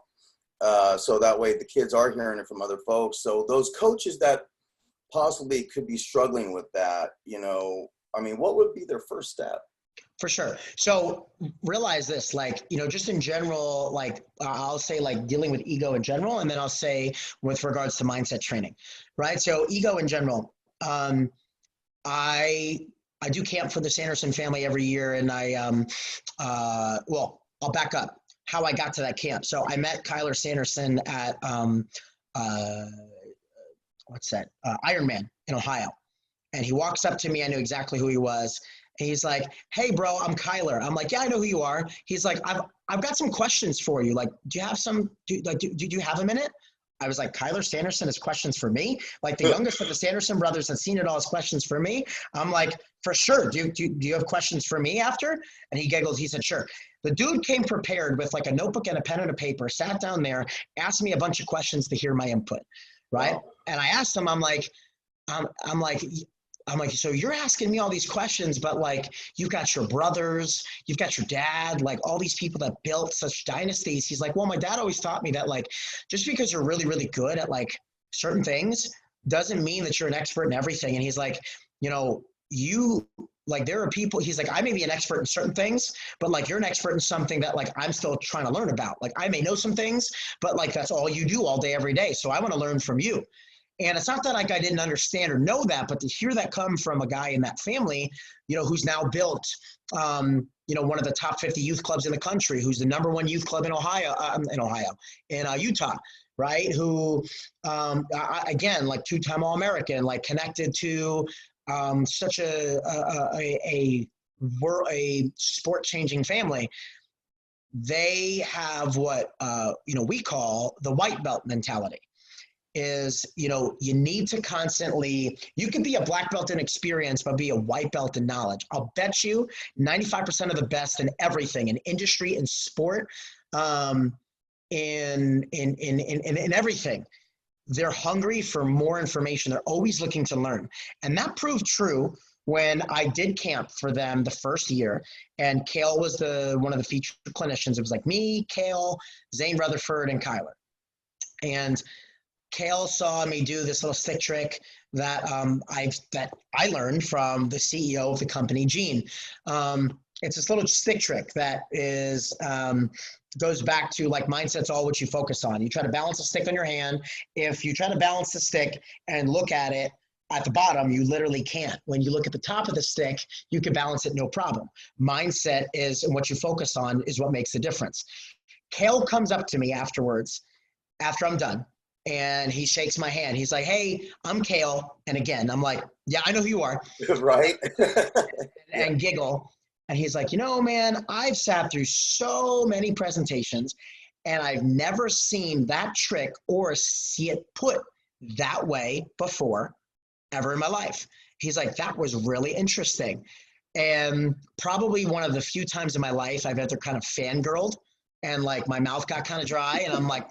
So that way the kids are hearing it from other folks. So those coaches that possibly could be struggling with that, what would be their first step? For sure. So realize this, like, just in general, like I'll say like dealing with ego in general, and then I'll say with regards to mindset training, right? So ego in general, I do camp for the Sanderson family every year. And I'll back up how I got to that camp. So I met Kyler Sanderson at, Ironman in Ohio. And he walks up to me. I knew exactly who he was. And he's like, hey, bro, I'm Kyler. I'm like, yeah, I know who you are. He's like, I've got some questions for you. Like, do you have do you have a minute? I was like, Kyler Sanderson has questions for me? Like the youngest of the Sanderson brothers had seen it all as questions for me. I'm like, for sure. Do you have questions for me after? And he giggled. He said, sure. The dude came prepared with like a notebook and a pen and a paper, sat down there, asked me a bunch of questions to hear my input. Right. Wow. And I asked him, I'm like, so you're asking me all these questions, but like, you've got your brothers, you've got your dad, like all these people that built such dynasties. He's like, well, my dad always taught me that like, just because you're really, really good at like certain things doesn't mean that you're an expert in everything. And he's like, there are people, he's like, I may be an expert in certain things, but like, you're an expert in something that like, I'm still trying to learn about. Like I may know some things, but like, that's all you do all day, every day. So I want to learn from you. And it's not that like I didn't understand or know that, but to hear that come from a guy in that family, who's now built, one of the top 50 youth clubs in the country, who's the #1 youth club in Utah, right? Who, again, like 2-time All-American, like connected to such a sport-changing family. They have what, we call the white belt mentality. Is, you need to constantly, you can be a black belt in experience, but be a white belt in knowledge. I'll bet you 95% of the best in everything, in industry, in sport, in everything, they're hungry for more information. They're always looking to learn. And that proved true when I did camp for them the first year, and Kale was one of the featured clinicians. It was like me, Kale, Zane Rutherford, and Kyler. And Kale saw me do this little stick trick that I learned from the CEO of the company, Gene. It's this little stick trick that is goes back to like mindset's all what you focus on. You try to balance a stick on your hand. If you try to balance the stick and look at it at the bottom, you literally can't. When you look at the top of the stick, you can balance it no problem. Mindset is, and what you focus on is what makes the difference. Kale comes up to me afterwards, after I'm done, and he shakes my hand. He's like, "Hey, I'm Kale." And again, I'm like, "Yeah, I know who you are." Right. and giggle. And he's like, man, I've sat through so many presentations and I've never seen that trick or see it put that way before ever in my life. He's like, that was really interesting. And probably one of the few times in my life I've ever kind of fangirled and like my mouth got kind of dry and I'm like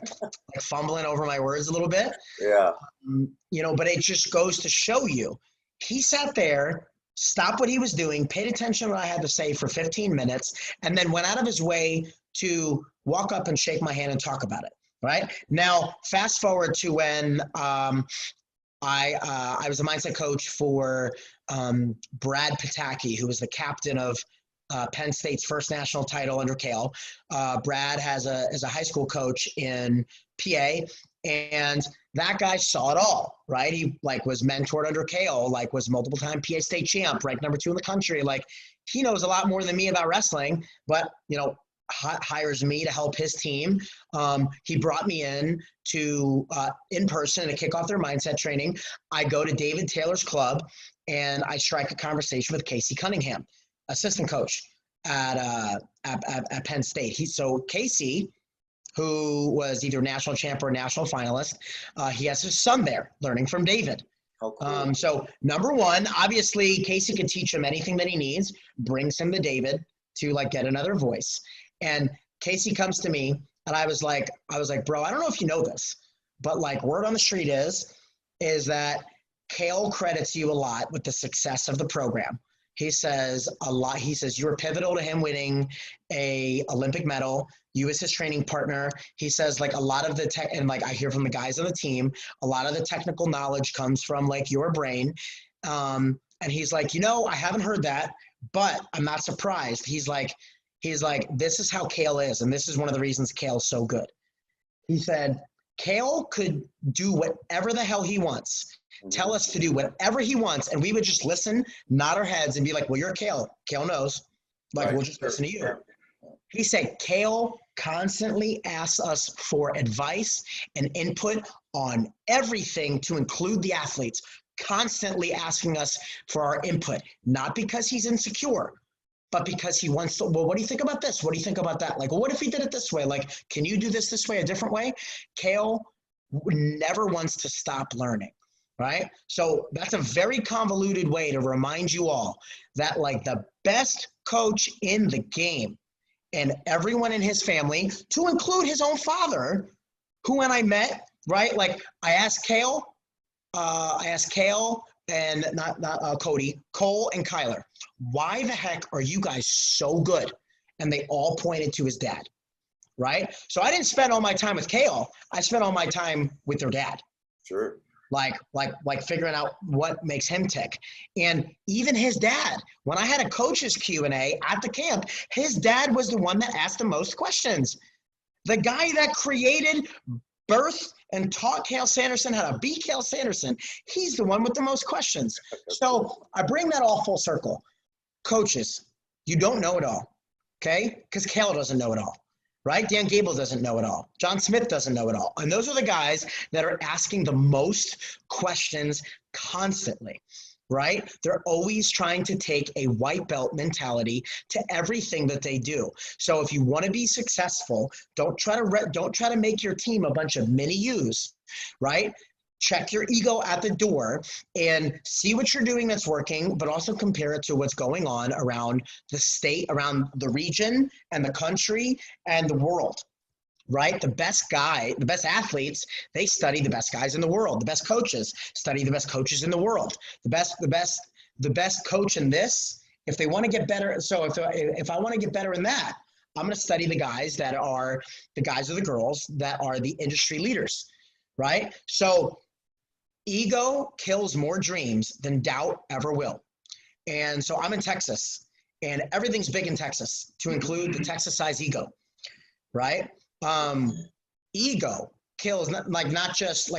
fumbling over my words a little bit. Yeah. But it just goes to show you, he sat there, stopped what he was doing, paid attention to what I had to say for 15 minutes, and then went out of his way to walk up and shake my hand and talk about it, right? Now, fast forward to when I was a mindset coach for Brad Pataki, who was the captain of Penn State's first national title under Kale. Brad is a high school coach in PA, and that guy saw it all, right? He was mentored under Kale, was multiple time PA state champ, ranked number 2 in the country. He knows a lot more than me about wrestling, but hires me to help his team. He brought me in person to kick off their mindset training. I go to David Taylor's club and I strike a conversation with Casey Cunningham, assistant coach at Penn State. Casey, who was either national champ or national finalist, he has his son there learning from David. Oh, cool. So number one, obviously Casey can teach him anything that he needs, brings him to David to get another voice. And Casey comes to me and I was like, bro, I don't know if you know this, but word on the street is that Kale credits you a lot with the success of the program. He says a lot. He says you were pivotal to him winning a Olympic medal. You as his training partner. He says a lot of the tech, and I hear from the guys on the team, a lot of the technical knowledge comes from your brain. And he's like, I haven't heard that, but I'm not surprised. He's like, this is how Kale is, and this is one of the reasons Kale's so good. He said, Kale could do whatever the hell he wants. Tell us to do whatever he wants, and we would just listen, nod our heads, and be like, well, you're Kale. Kale knows. Right. We'll just listen to you. He said, Kale constantly asks us for advice and input on everything to include the athletes, constantly asking us for our input, not because he's insecure, but because he wants to, well, what do you think about this? What do you think about that? Well, what if he did it this way? Can you do this way, a different way? Kale never wants to stop learning. Right? So that's a very convoluted way to remind you all that the best coach in the game and everyone in his family, to include his own father, who when I met, right? I asked Kale and not Cody, Cole and Kyler, why the heck are you guys so good? And they all pointed to his dad, right? So I didn't spend all my time with Kale. I spent all my time with their dad. Sure. Figuring out what makes him tick. And even his dad, when I had a coach's Q&A at the camp, his dad was the one that asked the most questions. The guy that created, birthed, and taught Kale Sanderson how to be Kale Sanderson, he's the one with the most questions. So I bring that all full circle. Coaches, you don't know it all, okay? Because Kale doesn't know it all. Right? Dan Gable doesn't know it all. John Smith doesn't know it all. And those are the guys that are asking the most questions constantly, right? They're always trying to take a white belt mentality to everything that they do. So if you want to be successful, don't try to make your team a bunch of mini yous, right? Check your ego at the door and see what you're doing that's working, but also compare it to what's going on around the state, around the region and the country and the world, right? The best athletes, they study the best guys in the world. The best coaches study the best coaches in the world. The best the best coach in this, if they want to get better, so if I want to get better in that, I'm going to study the guys or the girls that are the industry leaders, right? So ego kills more dreams than doubt ever will. And so I'm in Texas, and everything's big in Texas, to include the Texas size ego, right? Ego kills not just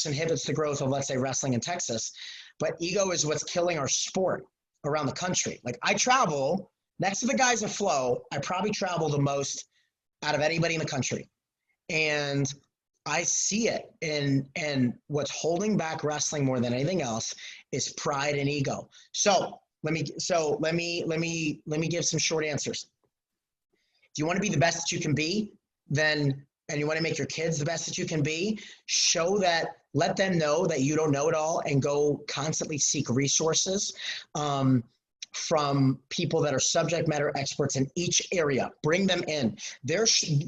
inhibits the growth of, let's say, wrestling in Texas, but ego is what's killing our sport around the country. Like, I travel next to the guys at Flow. I probably travel the most out of anybody in the country, and I see it. And what's holding back wrestling more than anything else is pride and ego. So let me give some short answers. If you want to be the best that you can be, and you want to make your kids the best that you can be, let them know that you don't know it all, and go constantly seek resources from people that are subject matter experts in each area. Bring them in.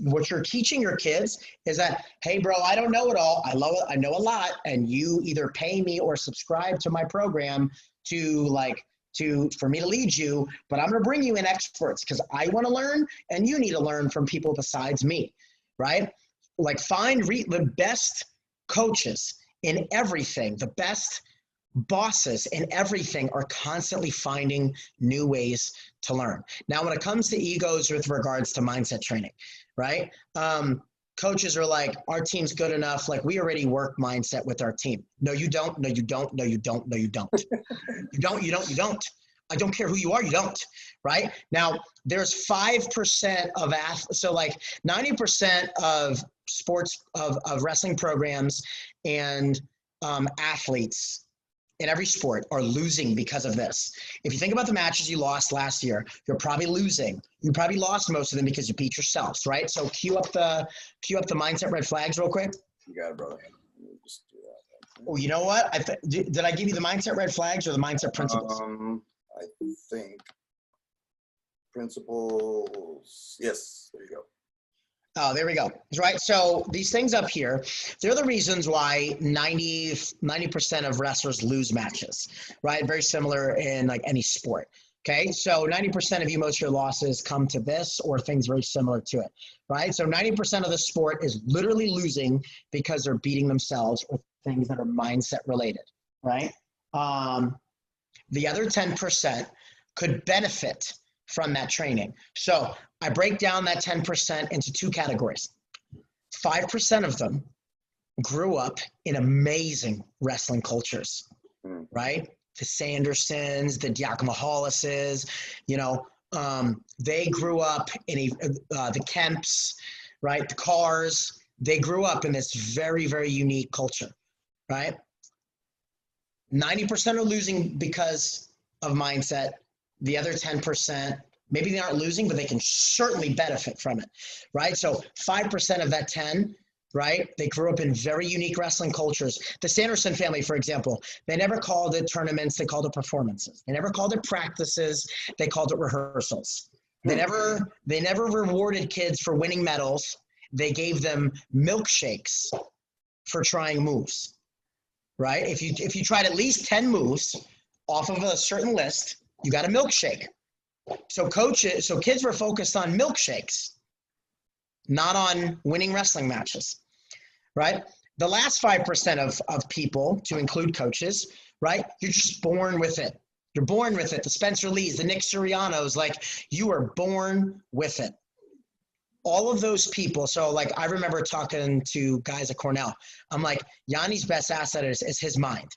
What you're teaching your kids is that, hey, bro, I don't know it all. I know a lot, and you either pay me or subscribe to my program for me to lead you, but I'm going to bring you in experts because I want to learn, and you need to learn from people besides me, right? Like, find the best coaches in everything, the best bosses in everything are constantly finding new ways to learn. Now, when it comes to egos with regards to mindset training, right? Coaches are like, our team's good enough. Like, we already work mindset with our team. No, you don't. No, you don't. No, you don't. No, you don't. You don't. I don't care who you are. You don't. Right? Now, there's 5% of athletes. So like 90% of sports, of wrestling programs and athletes in every sport are losing because of this. If you think about the matches you lost last year, you're probably losing. You probably lost most of them because you beat yourselves, right? So cue up the mindset red flags real quick. You got it, brother. Let me just do that. Oh, you know what? Did I give you the mindset red flags or the mindset principles? I think principles. Yes, there you go. Oh, there we go. Right. So these things up here, they're the reasons why 90% of wrestlers lose matches, right? Very similar in like any sport. Okay. So 90% of you, most of your losses come to this or things very similar to it, right? So 90% of the sport is literally losing because they're beating themselves or things that are mindset related, right? The other 10% could benefit from that training. So I break down that 10% into two categories. 5% of them grew up in amazing wrestling cultures, right? The Sandersons, the Giacomo Hollises, they grew up in the Kemps, right? The Cars. They grew up in this very, very unique culture, right? 90% are losing because of mindset. The other 10%, maybe they aren't losing, but they can certainly benefit from it, right? So 5% of that 10, right? They grew up in very unique wrestling cultures. The Sanderson family, for example, they never called it tournaments. They called it performances. They never called it practices. They called it rehearsals. They never rewarded kids for winning medals. They gave them milkshakes for trying moves, right? If you tried at least 10 moves off of a certain list, you got a milkshake. So kids were focused on milkshakes, not on winning wrestling matches, right? The last 5% of people, to include coaches, right? You're just born with it. You're born with it. The Spencer Lees, the Nick Sirianos, like, you are born with it. All of those people. So like, I remember talking to guys at Cornell. I'm like, Yanni's best asset is his mind,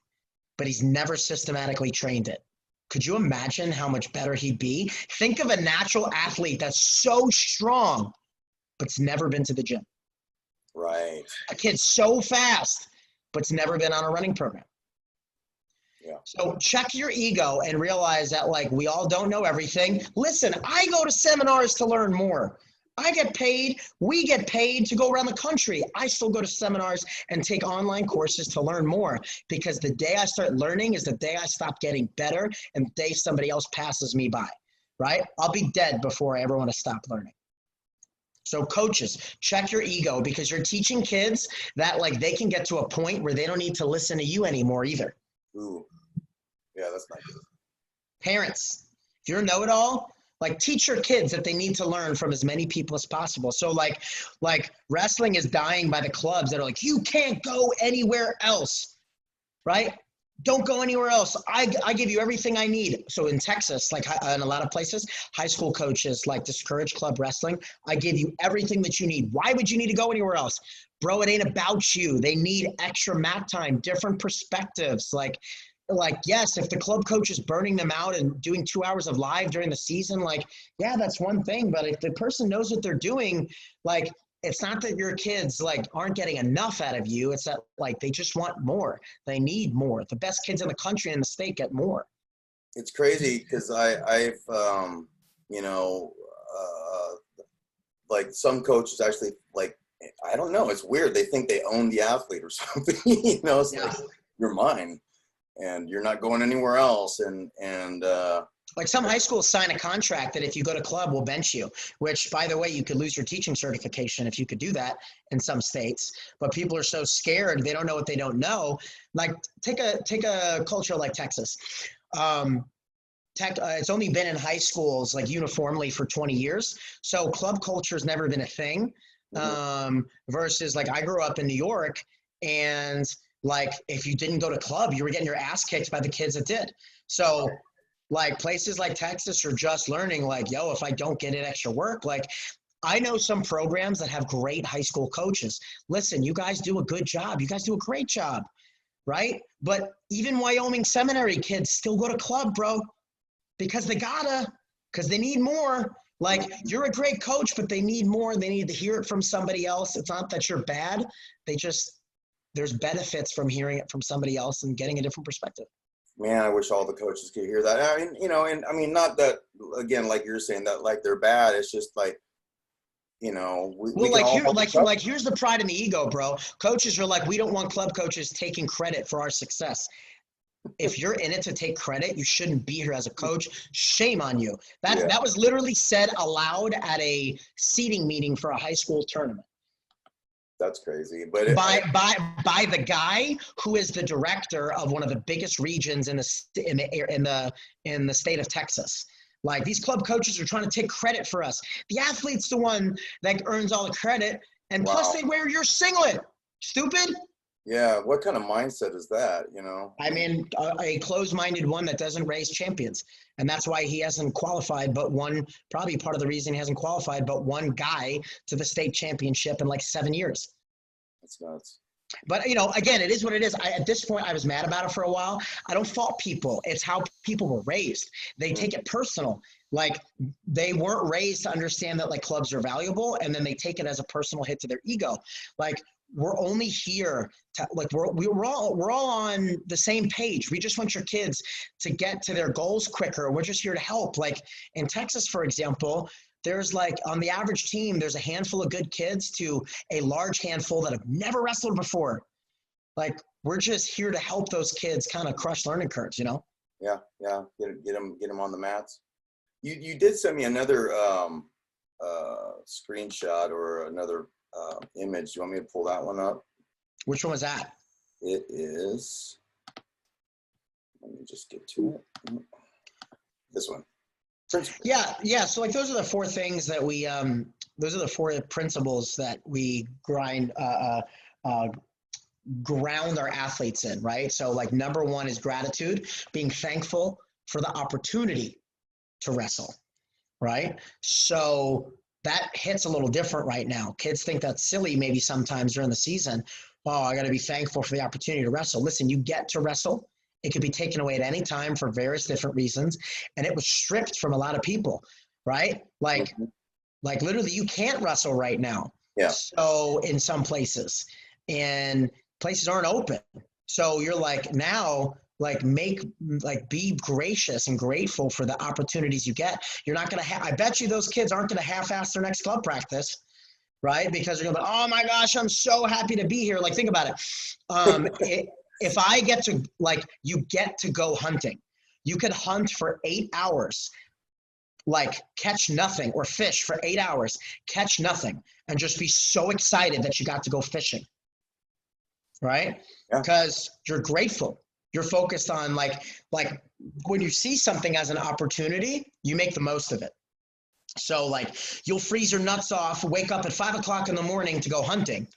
but he's never systematically trained it. Could you imagine how much better he'd be? Think of a natural athlete that's so strong, but's never been to the gym. Right. A kid's so fast, but's never been on a running program. Yeah. So check your ego and realize that, like, we all don't know everything. Listen, I go to seminars to learn more. I get paid. We get paid to go around the country. I still go to seminars and take online courses to learn more, because the day I start learning is the day I stop getting better and the day somebody else passes me by, right? I'll be dead before I ever want to stop learning. So coaches, check your ego, because you're teaching kids that, like, they can get to a point where they don't need to listen to you anymore either. Ooh. Yeah, that's not good. Parents, if you're a know-it-all, like teach your kids that they need to learn from as many people as possible. So like wrestling is dying by the clubs that are like, you can't go anywhere else, right? Don't go anywhere else. I give you everything I need. So in Texas, like in a lot of places, high school coaches like discourage club wrestling. I give you everything that you need. Why would you need to go anywhere else? Bro, it ain't about you. They need extra mat time, different perspectives. Like yes, if the club coach is burning them out and doing 2 hours of live during the season, like, yeah, that's one thing. But if the person knows what they're doing, like, it's not that your kids like aren't getting enough out of you. It's that like they just want more. They need more. The best kids in the country and the state get more. It's crazy because I've you know, like some coaches actually like, I don't know. It's weird. They think they own the athlete or something. You know, it's like you're mine, and you're not going anywhere else. And like some high schools sign a contract that if you go to club, we'll bench you, which by the way, you could lose your teaching certification if you could do that in some states, but people are so scared. They don't know what they don't know. Like take a culture like Texas. It's only been in high schools like uniformly for 20 years. So club culture has never been a thing. Versus like I grew up in New York, and like if you didn't go to club, you were getting your ass kicked by the kids that did. So like places like Texas are just learning like, yo, if I don't get in extra work, like I know some programs that have great high school coaches. Listen, you guys do a good job. You guys do a great job, right? But even Wyoming seminary kids still go to club, bro, because because they need more. Like you're a great coach, but they need more. They need to hear it from somebody else. It's not that you're bad. There's benefits from hearing it from somebody else and getting a different perspective. Man, I wish all the coaches could hear that. I mean, you know, and I mean, not that, again, like you're saying that like they're bad. It's just like, you know, we can all here's the pride and the ego, bro. Coaches are like, we don't want club coaches taking credit for our success. If you're in it to take credit, you shouldn't be here as a coach. Shame on you. That was literally said aloud at a seating meeting for a high school tournament. That's crazy. But by the guy who is the director of one of the biggest regions in the state of Texas. Like these club coaches are trying to take credit for us. The athlete's the one that earns all the credit, and plus they wear your singlet. Stupid. Yeah, what kind of mindset is that, you know? I mean, a closed-minded one that doesn't raise champions. And that's why he hasn't qualified, probably part of the reason he hasn't qualified, but one guy to the state championship in like 7 years. That's nuts. But, you know, again, it is what it is. At this point, I was mad about it for a while. I don't fault people. It's how people were raised. They take it personal. Like, they weren't raised to understand that, like, clubs are valuable, and then they take it as a personal hit to their ego. Like, we're only here to, like, we're all on the same page. We just want your kids to get to their goals quicker. We're just here to help. Like, in Texas, for example, there's like on the average team, there's a handful of good kids to a large handful that have never wrestled before. Like, we're just here to help those kids kind of crush learning curves, you know? Yeah. Get them on the mats. You did send me another screenshot or another image. Do you want me to pull that one up? Which one was that? It is. Let me just get to it. This one. Yeah. So like those are the four things that we those are the four principles that we ground our athletes in, right? So like number one is gratitude, being thankful for the opportunity to wrestle, right? So that hits a little different right now. Kids think that's silly maybe sometimes during the season. Oh, I got to be thankful for the opportunity to wrestle. Listen, you get to wrestle. It could be taken away at any time for various different reasons. And it was stripped from a lot of people, right? Like literally you can't wrestle right now. Yeah. So in some places, and places aren't open. So you're like now, like be gracious and grateful for the opportunities you get. You're not going to I bet you those kids aren't going to half-ass their next club practice, right? Because they're going to be, oh my gosh, I'm so happy to be here. Like, think about it. If I get to, like, you get to go hunting. You could hunt for 8 hours, like catch nothing, or fish for 8 hours, catch nothing, and just be so excited that you got to go fishing, right? Because you're grateful. You're focused on like when you see something as an opportunity, you make the most of it. So like you'll freeze your nuts off, wake up at 5 o'clock in the morning to go hunting.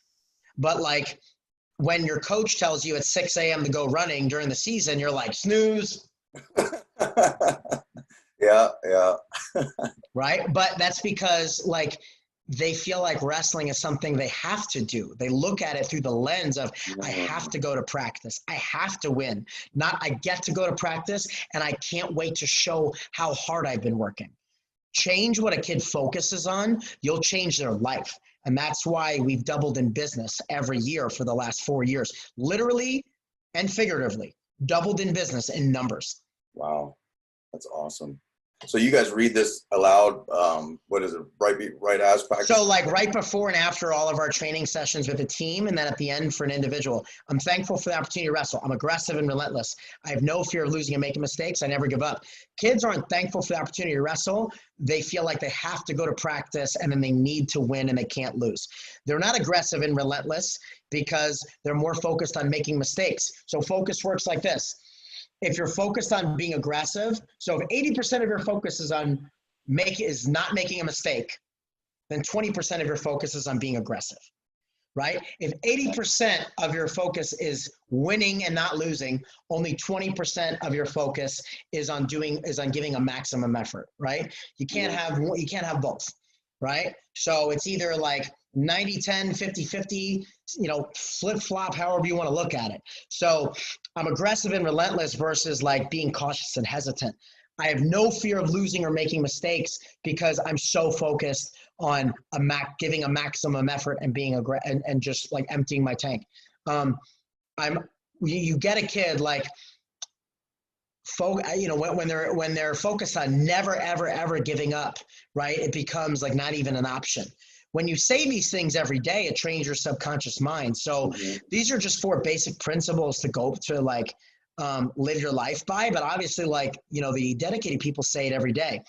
But like when your coach tells you at 6 a.m. to go running during the season, you're like, snooze. Yeah. Right. But that's because like they feel like wrestling is something they have to do. They look at it through the lens of, I have to go to practice. I have to win. Not I get to go to practice and I can't wait to show how hard I've been working. Change what a kid focuses on, you'll change their life. And that's why we've doubled in business every year for the last 4 years, literally and figuratively, doubled in business in numbers. Wow. That's awesome. So you guys read this aloud, what is it, right as practice? So like right before and after all of our training sessions with a team, and then at the end for an individual. I'm thankful for the opportunity to wrestle. I'm aggressive and relentless. I have no fear of losing and making mistakes. I never give up. Kids aren't thankful for the opportunity to wrestle. They feel like they have to go to practice and then they need to win and they can't lose. They're not aggressive and relentless because they're more focused on making mistakes. So focus works like this. If you're focused on being aggressive, so if 80% of your focus is on not making a mistake, then 20% of your focus is on being aggressive, right? If 80% of your focus is winning and not losing, only 20% of your focus is on giving a maximum effort, right? You can't have both, right? So it's either like 90-10, 50-50, flip-flop, however you want to look at it. So I'm aggressive and relentless versus like being cautious and hesitant. I have no fear of losing or making mistakes because I'm so focused on giving a maximum effort and being and just like emptying my tank. You get a kid like, when they're focused on never, ever, ever giving up, right? It becomes like not even an option. When you say these things every day, it trains your subconscious mind. So these are just 4 basic principles to go to like live your life by. But obviously, like, the dedicated people say it every day.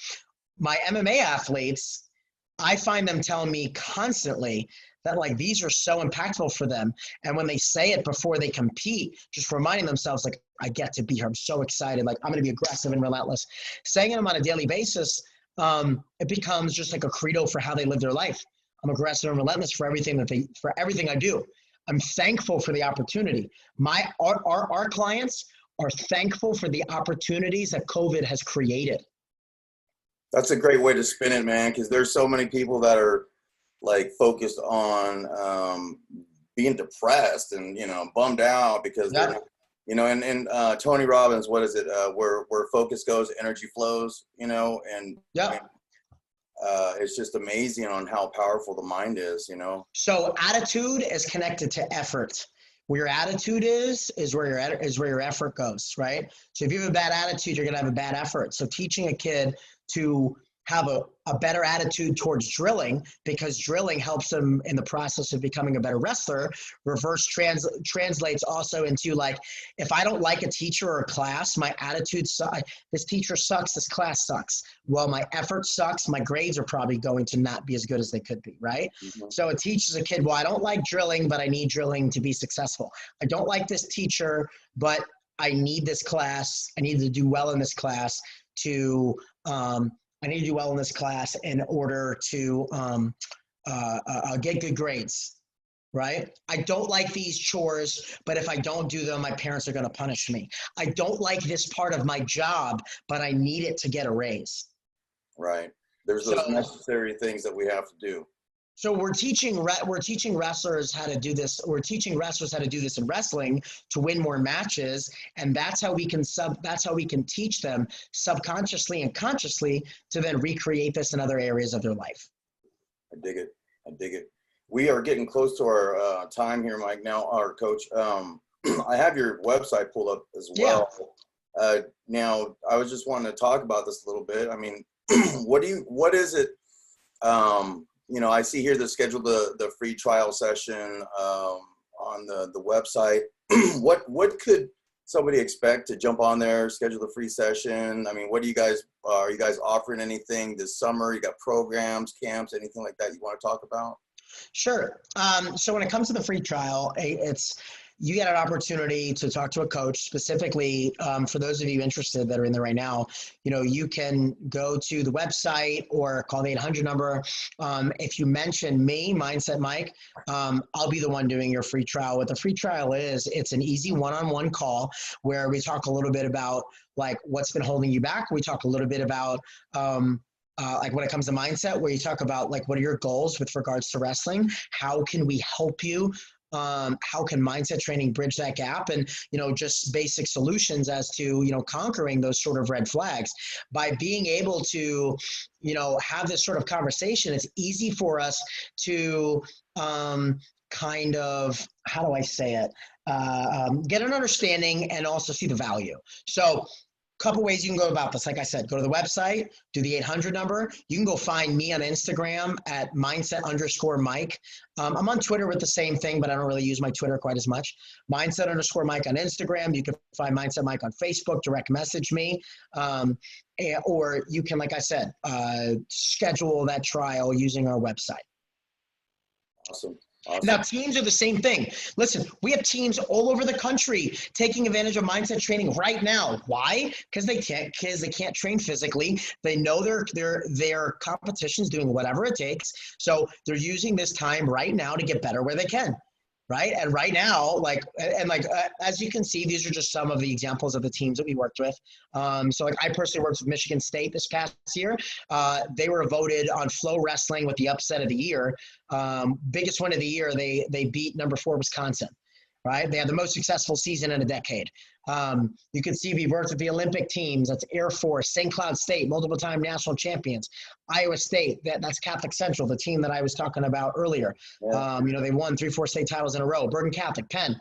My MMA athletes, I find them telling me constantly that like these are so impactful for them. And when they say it before they compete, just reminding themselves like, I get to be here. I'm so excited. Like I'm going to be aggressive and relentless. Saying them on a daily basis, it becomes just like a credo for how they live their life. I'm aggressive and relentless for everything I do. I'm thankful for the opportunity. Our clients are thankful for the opportunities that COVID has created. That's a great way to spin it, man, because there's so many people that are like focused on being depressed and bummed out because they're not, and Tony Robbins, what is it? Where focus goes, energy flows. It's just amazing on how powerful the mind is. So attitude is connected to effort. Where your attitude is where your effort goes, right? So if you have a bad attitude, you're gonna have a bad effort. So teaching a kid to have a better attitude towards drilling, because drilling helps them in the process of becoming a better wrestler, translates also into like, if I don't like a teacher or a class, my attitude sucks. This teacher sucks, this class sucks. Well, my effort sucks, my grades are probably going to not be as good as they could be, right? So it teaches a kid, well, I don't like drilling, but I need drilling to be successful. I don't like this teacher, but I need this class. I need to do well in this class in order to get good grades, right? I don't like these chores, but if I don't do them, my parents are going to punish me. I don't like this part of my job, but I need it to get a raise. Right. There's those necessary things that we have to do. So we're teaching wrestlers how to do this. We're teaching wrestlers how to do this in wrestling to win more matches, and that's how we can teach them subconsciously and consciously to then recreate this in other areas of their life. I dig it. We are getting close to our time here, Mike. Now, our coach, I have your website pulled up as well. Yeah. Now, I was just wanting to talk about this a little bit. I mean, what is it? I see here to schedule the free trial session on the website. What could somebody expect to jump on there, schedule the free session? I mean, what do you guys, are you guys offering anything this summer? You got programs, camps, anything like that you want to talk about? Sure. So when it comes to the free trial, you get an opportunity to talk to a coach specifically. For those of you interested that are in there right now, you can go to the website or call the 800 number. If you mention me, Mindset Mike, I'll be the one doing your free trial. What the free trial is, it's an easy one-on-one call where we talk a little bit about like what's been holding you back. We talk a little bit about like when it comes to mindset, where you talk about like what are your goals with regards to wrestling? How can we help you? How can mindset training bridge that gap? And, just basic solutions as to, conquering those sort of red flags. By being able to, have this sort of conversation, it's easy for us to kind of, how do I say it? Get an understanding and also see the value. So, couple ways you can go about this. Like I said, go to the website, do the 800 number. You can go find me on Instagram at mindset_Mike. I'm on Twitter with the same thing, but I don't really use my Twitter quite as much. Mindset_Mike on Instagram. You can find Mindset Mike on Facebook, direct message me. Or you can, like I said, schedule that trial using our website. Awesome. Now, teams are the same thing. Listen, we have teams all over the country taking advantage of mindset training right now. Why? Because they can't train physically. They know their competition's doing whatever it takes. So they're using this time right now to get better where they can. Right. And right now, as you can see, these are just some of the examples of the teams that we worked with. So I personally worked with Michigan State this past year. They were voted on Flow Wrestling with the upset of the year. Biggest win of the year. They beat number 4 Wisconsin. Right. They had the most successful season in a decade. You can see we worked with the Olympic teams. That's Air Force, St. Cloud State, multiple time national champions. Iowa State, that's Catholic Central, the team that I was talking about earlier. Yeah. They won 3-4 state titles in a row. Bergen Catholic, Penn.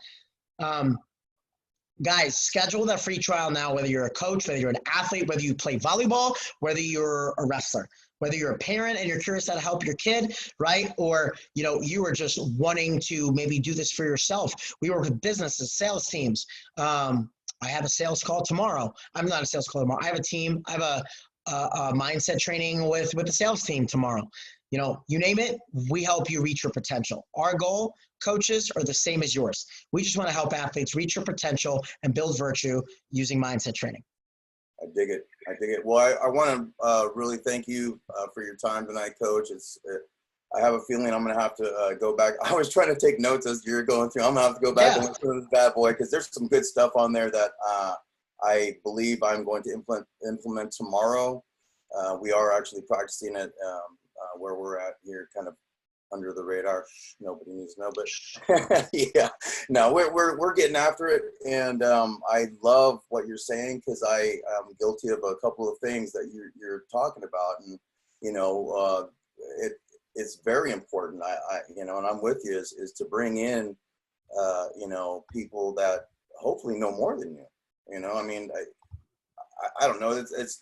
Guys, schedule that free trial now, whether you're a coach, whether you're an athlete, whether you play volleyball, whether you're a wrestler, whether you're a parent and you're curious how to help your kid, right? Or, you are just wanting to maybe do this for yourself. We work with businesses, sales teams. I have a sales call tomorrow. I'm not a sales call tomorrow. I have a team. I have a mindset training with the sales team tomorrow. You name it, we help you reach your potential. Our goal, coaches, are the same as yours. We just want to help athletes reach your potential and build virtue using mindset training. I dig it. Well, I want to really thank you for your time tonight, Coach. I have a feeling I'm going to have to go back. I was trying to take notes as you're going through. I'm going to have to go back and listen to this bad boy because there's some good stuff on there that I believe I'm going to implement tomorrow. We are actually practicing it where we're at here, kind of under the radar. Nobody needs to know, but yeah, no, we're getting after it. And I love what you're saying because I am guilty of a couple of things that you're talking about. And, it's very important. And I'm with you is to bring in, people that hopefully know more than you. I don't know. It's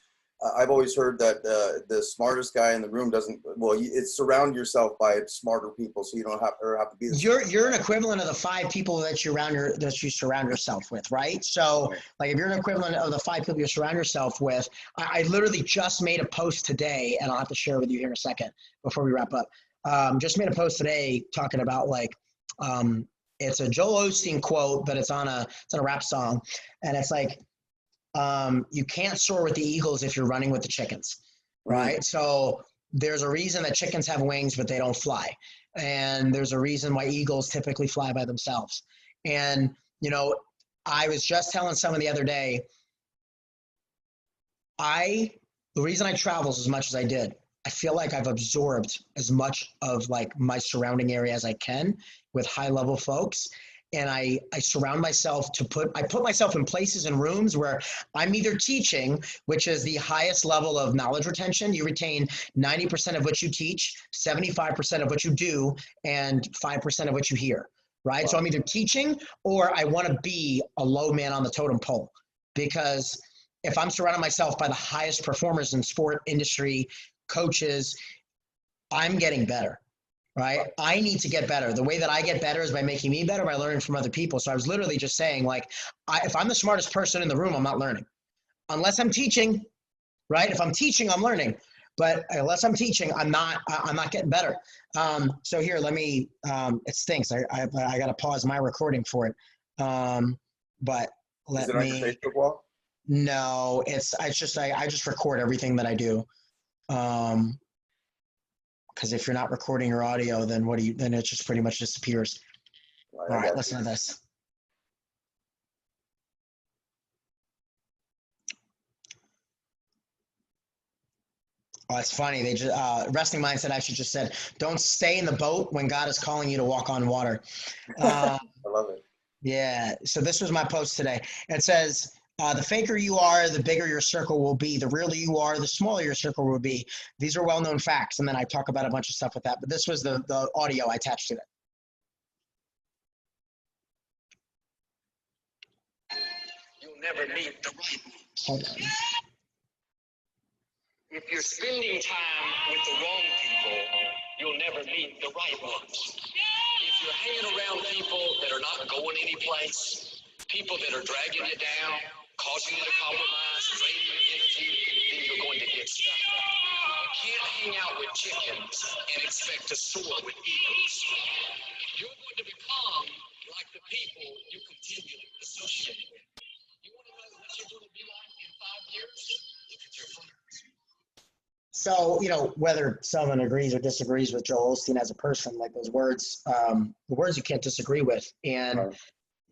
I've always heard that the smartest guy in the room doesn't. Well, it's surround yourself by smarter people, so you don't have to be. You're an equivalent of the 5 people that you surround yourself with, right? So, like, if you're an equivalent of the 5 people you surround yourself with, I literally just made a post today, and I'll have to share with you here in a second before we wrap up. Just made a post today talking about it's a Joel Osteen quote, but it's on a rap song, and it's like. You can't soar with the eagles if you're running with the chickens, right? So there's a reason that chickens have wings, but they don't fly. And there's a reason why eagles typically fly by themselves. And, I was just telling someone the other day, the reason I travel as much as I did, I feel like I've absorbed as much of my surrounding area as I can with high level folks. And I surround myself I put myself in places and rooms where I'm either teaching, which is the highest level of knowledge retention. You retain 90% of what you teach, 75% of what you do, and 5% of what you hear, right? Wow. So I'm either teaching or I want to be a low man on the totem pole, because if I'm surrounding myself by the highest performers in sport industry, coaches, I'm getting better. Right? I need to get better. The way that I get better is by making me better, by learning from other people. So I was literally just saying, if I'm the smartest person in the room, I'm not learning. Unless I'm teaching, right? If I'm teaching, I'm learning. But unless I'm teaching, I'm not getting better. So here, let me, it stinks. I got to pause my recording for it. But Is it on your Facebook wall? No, I just record everything that I do. Because if you're not recording your audio, then then it just pretty much disappears. All right, listen to this. Oh, it's funny. They just Wrestling Mindset actually just said, "Don't stay in the boat when God is calling you to walk on water." I love it. Yeah. So this was my post today. It says, "The faker you are, the bigger your circle will be. The realer you are, the smaller your circle will be. These are well-known facts." And then I talk about a bunch of stuff with that. But this was the audio I attached to it. You'll never meet the right ones. Hold on. If you're spending time with the wrong people, you'll never meet the right ones. If you're hanging around people that are not going anyplace, people that are dragging you down, causing you to compromise, draining your energy, then you're going to get stuck. You can't hang out with chickens and expect to soar with eagles. You're going to become like the people you continually associate with. You want to know what you're going to be like in 5 years? Look at your friends. So, whether someone agrees or disagrees with Joel Osteen as a person, like those words, the words you can't disagree with. And,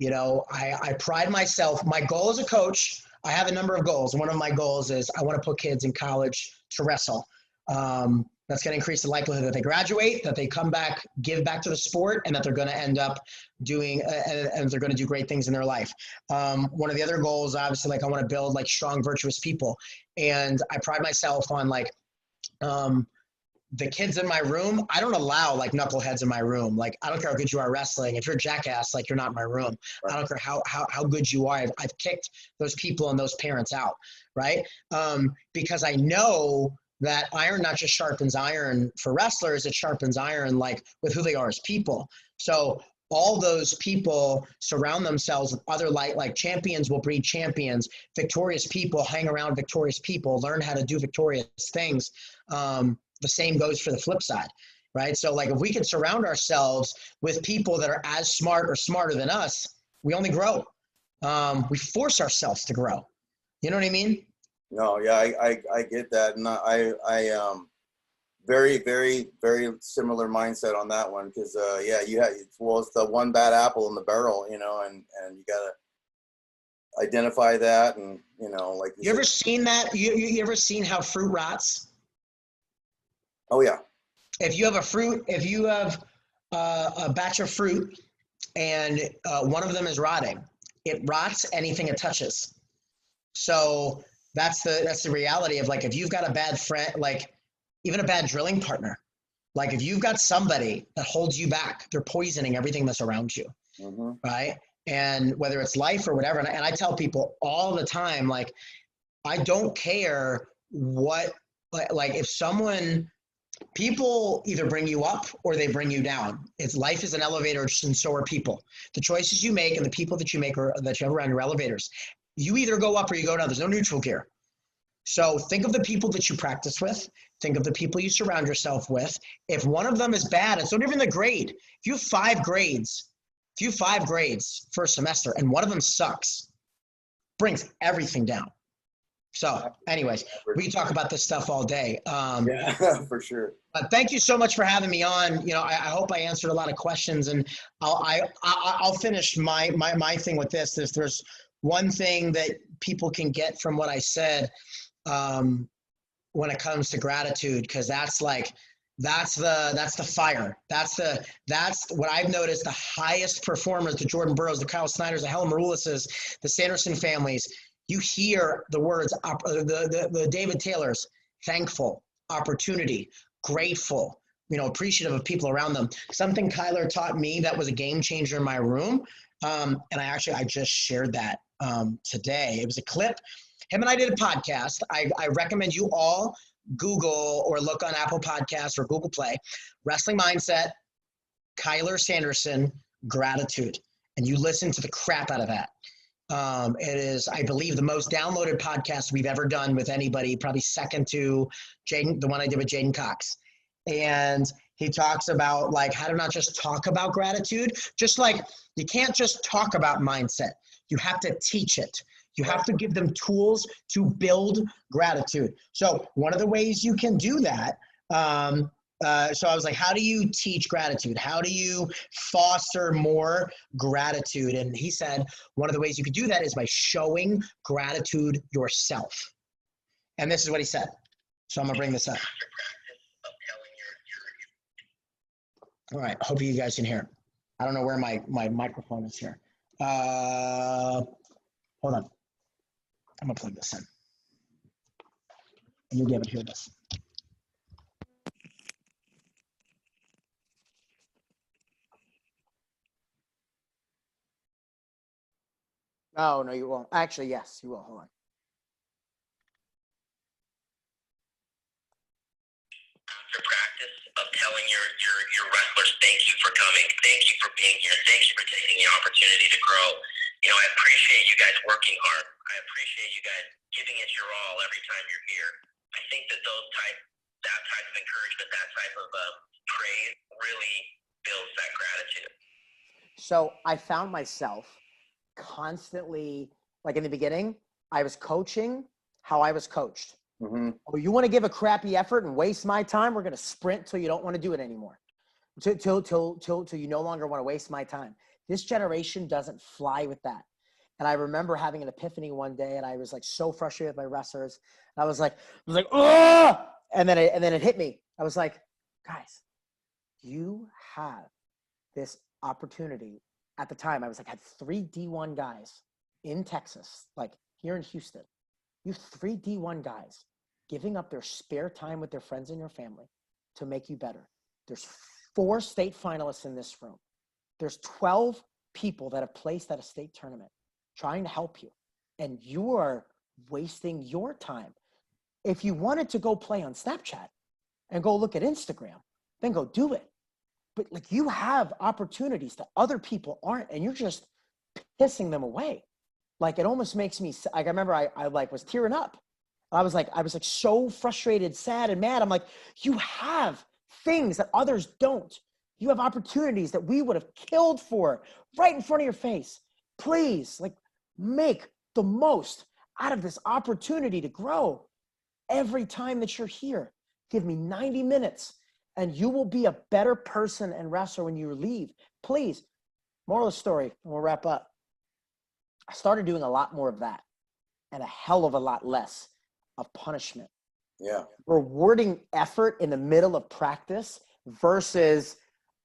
I pride myself. My goal as a coach, I have a number of goals. One of my goals is I want to put kids in college to wrestle. That's going to increase the likelihood that they graduate, that they come back, give back to the sport, and that they're going to end up doing, and they're going to do great things in their life. One of the other goals, obviously, I want to build strong, virtuous people. And I pride myself on the kids in my room. I don't allow knuckleheads in my room. I don't care how good you are wrestling. If you're a jackass, you're not in my room. Right. I don't care how good you are. I've kicked those people and those parents out. Right. Because I know that iron not just sharpens iron for wrestlers, it sharpens iron with who they are as people. So all those people surround themselves with other like champions will breed champions. Victorious people hang around victorious people, learn how to do victorious things. The same goes for the flip side, right? So if we could surround ourselves with people that are as smart or smarter than us, we only grow. We force ourselves to grow. You know what I mean? No, yeah, I get that. And I very, very, very similar mindset on that one. Cause it's the one bad apple in the barrel, and you gotta identify that. And, you ever seen that? You ever seen how fruit rots? Oh yeah. If you have a batch of fruit and one of them is rotting, it rots anything it touches. So that's the reality of if you've got a bad friend, even a bad drilling partner, if you've got somebody that holds you back, they're poisoning everything that's around you. Mm-hmm. Right? And whether it's life or whatever, and I tell people all the time, I don't care what, if people either bring you up or they bring you down. Life is an elevator, and so are people. The choices you make and the people that you make or that you have around your elevators, you either go up or you go down. There's no neutral gear. So think of the people that you practice with. Think of the people you surround yourself with. If one of them is bad, it's not even the grade. If you have 5 grades for a semester and one of them sucks, brings everything down. So anyways, we can talk about this stuff all day. Yeah, for sure. But thank you so much for having me on. I hope I answered a lot of questions, and I'll finish my thing with this. There's one thing that people can get from what I said when it comes to gratitude, because that's the fire. That's what I've noticed. The highest performers, the Jordan Burroughs, the Kyle Snyders, the Helen Maroulises, the Sanderson families. You hear the words, the David Taylors, thankful, opportunity, grateful, appreciative of people around them. Something Kyler taught me that was a game changer in my room. And I just shared that today. It was a clip. Him and I did a podcast. I recommend you all Google or look on Apple Podcasts or Google Play, Wrestling Mindset, Kyler Sanderson, Gratitude. And you listen to the crap out of that. It is, I believe, the most downloaded podcast we've ever done with anybody, probably second to Jaden, the one I did with Jaden Cox. And he talks about like how to not just talk about gratitude, just like you can't just talk about mindset. You have to teach it. You have to give them tools to build gratitude. So one of the ways you can do that, so I was like, how do you teach gratitude? How do you foster more gratitude? And he said, one of the ways you could do that is by showing gratitude yourself. And this is what he said. So I'm gonna bring this up. All right, hope you guys can hear. I don't know where my microphone is here. Hold on. I'm gonna plug this in. And you'll be able to hear this. Oh, no, you won't. Actually, yes, you will. Hold on. After practice of telling your wrestlers, thank you for coming, thank you for being here, thank you for taking the opportunity to grow. You know, I appreciate you guys working hard. I appreciate you guys giving it your all every time you're here. I think that that type of encouragement, that type of praise really builds that gratitude. So I found myself constantly, like in the beginning, I was coaching how I was coached. Mm-hmm. Oh, you want to give a crappy effort and waste my time? We're going to sprint till you don't want to do it anymore. Till you no longer want to waste my time. This generation doesn't fly with that. And I remember having an epiphany one day, and I was like so frustrated with my wrestlers. And I was like, oh! And then it hit me. I was like, guys, you have this opportunity. At the time, I was like, had 3 D1 guys in Texas, like here in Houston. You have 3 D1 guys giving up their spare time with their friends and your family to make you better. There's 4 state finalists in this room. There's 12 people that have placed at a state tournament trying to help you. And you are wasting your time. If you wanted to go play on Snapchat and go look at Instagram, then go do it. But like you have opportunities that other people aren't, and you're just pissing them away. Like it almost makes me like, I remember I like was tearing up. I was like so frustrated, sad, and mad. I'm like, you have things that others don't. You have opportunities that we would have killed for right in front of your face. Please, like, make the most out of this opportunity to grow. Every time that you're here, give me 90 minutes and you will be a better person and wrestler when you leave. Please, moral of the story, and we'll wrap up. I started doing a lot more of that and a hell of a lot less of punishment. Yeah. Rewarding effort in the middle of practice versus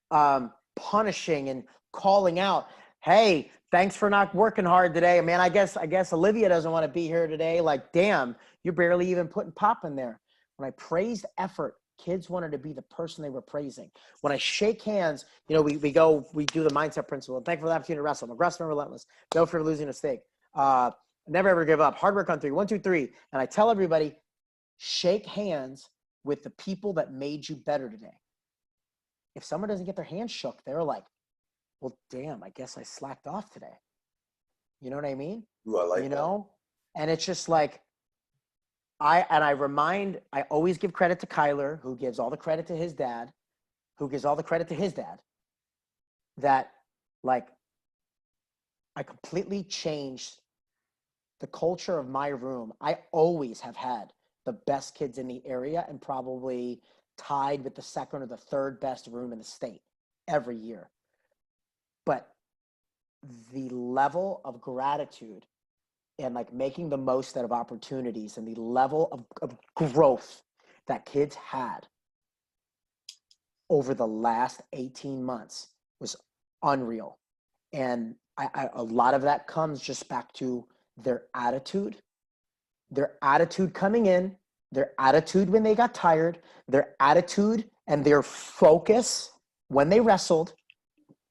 punishing and calling out, hey, thanks for not working hard today. Man, I guess Olivia doesn't want to be here today. Like, damn, you're barely even putting pop in there. When I praised effort, kids wanted to be the person they were praising. When I shake hands, you know, we do the mindset principle. And thank you for the opportunity to wrestle. I'm aggressive and relentless. No fear of losing a stake. Never ever give up. Hard work on 3. 1, 2, 3. And I tell everybody, shake hands with the people that made you better today. If someone doesn't get their hand shook, they're like, well, damn, I guess I slacked off today. You know what I mean? Ooh, I like you that. know? And it's just like, I always give credit to Kyler, who gives all the credit to his dad, that like, I completely changed the culture of my room. I always have had the best kids in the area and probably tied with the second or the third best room in the state every year. But the level of gratitude and like making the most out of opportunities and the level of growth that kids had over the last 18 months was unreal. And a lot of that comes just back to their attitude coming in, their attitude when they got tired, their attitude and their focus when they wrestled.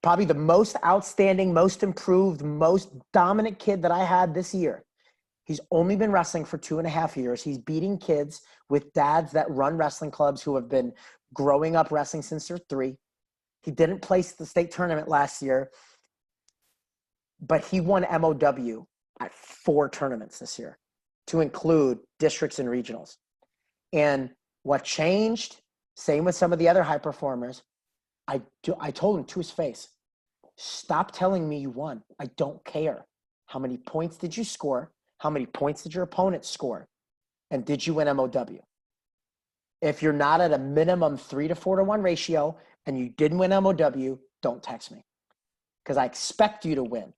Probably the most outstanding, most improved, most dominant kid that I had this year. He's only been wrestling for 2.5 years. He's beating kids with dads that run wrestling clubs who have been growing up wrestling since they're 3. He didn't place the state tournament last year, but he won MOW at 4 tournaments this year, to include districts and regionals. And what changed Same with some of the other high performers. I told him to his face, stop telling me you won. I don't care. How many points did you score? How many points did your opponent score? And did you win MOW? If you're not at a minimum 3 to 4 to 1 ratio and you didn't win MOW, don't text me because I expect you to win.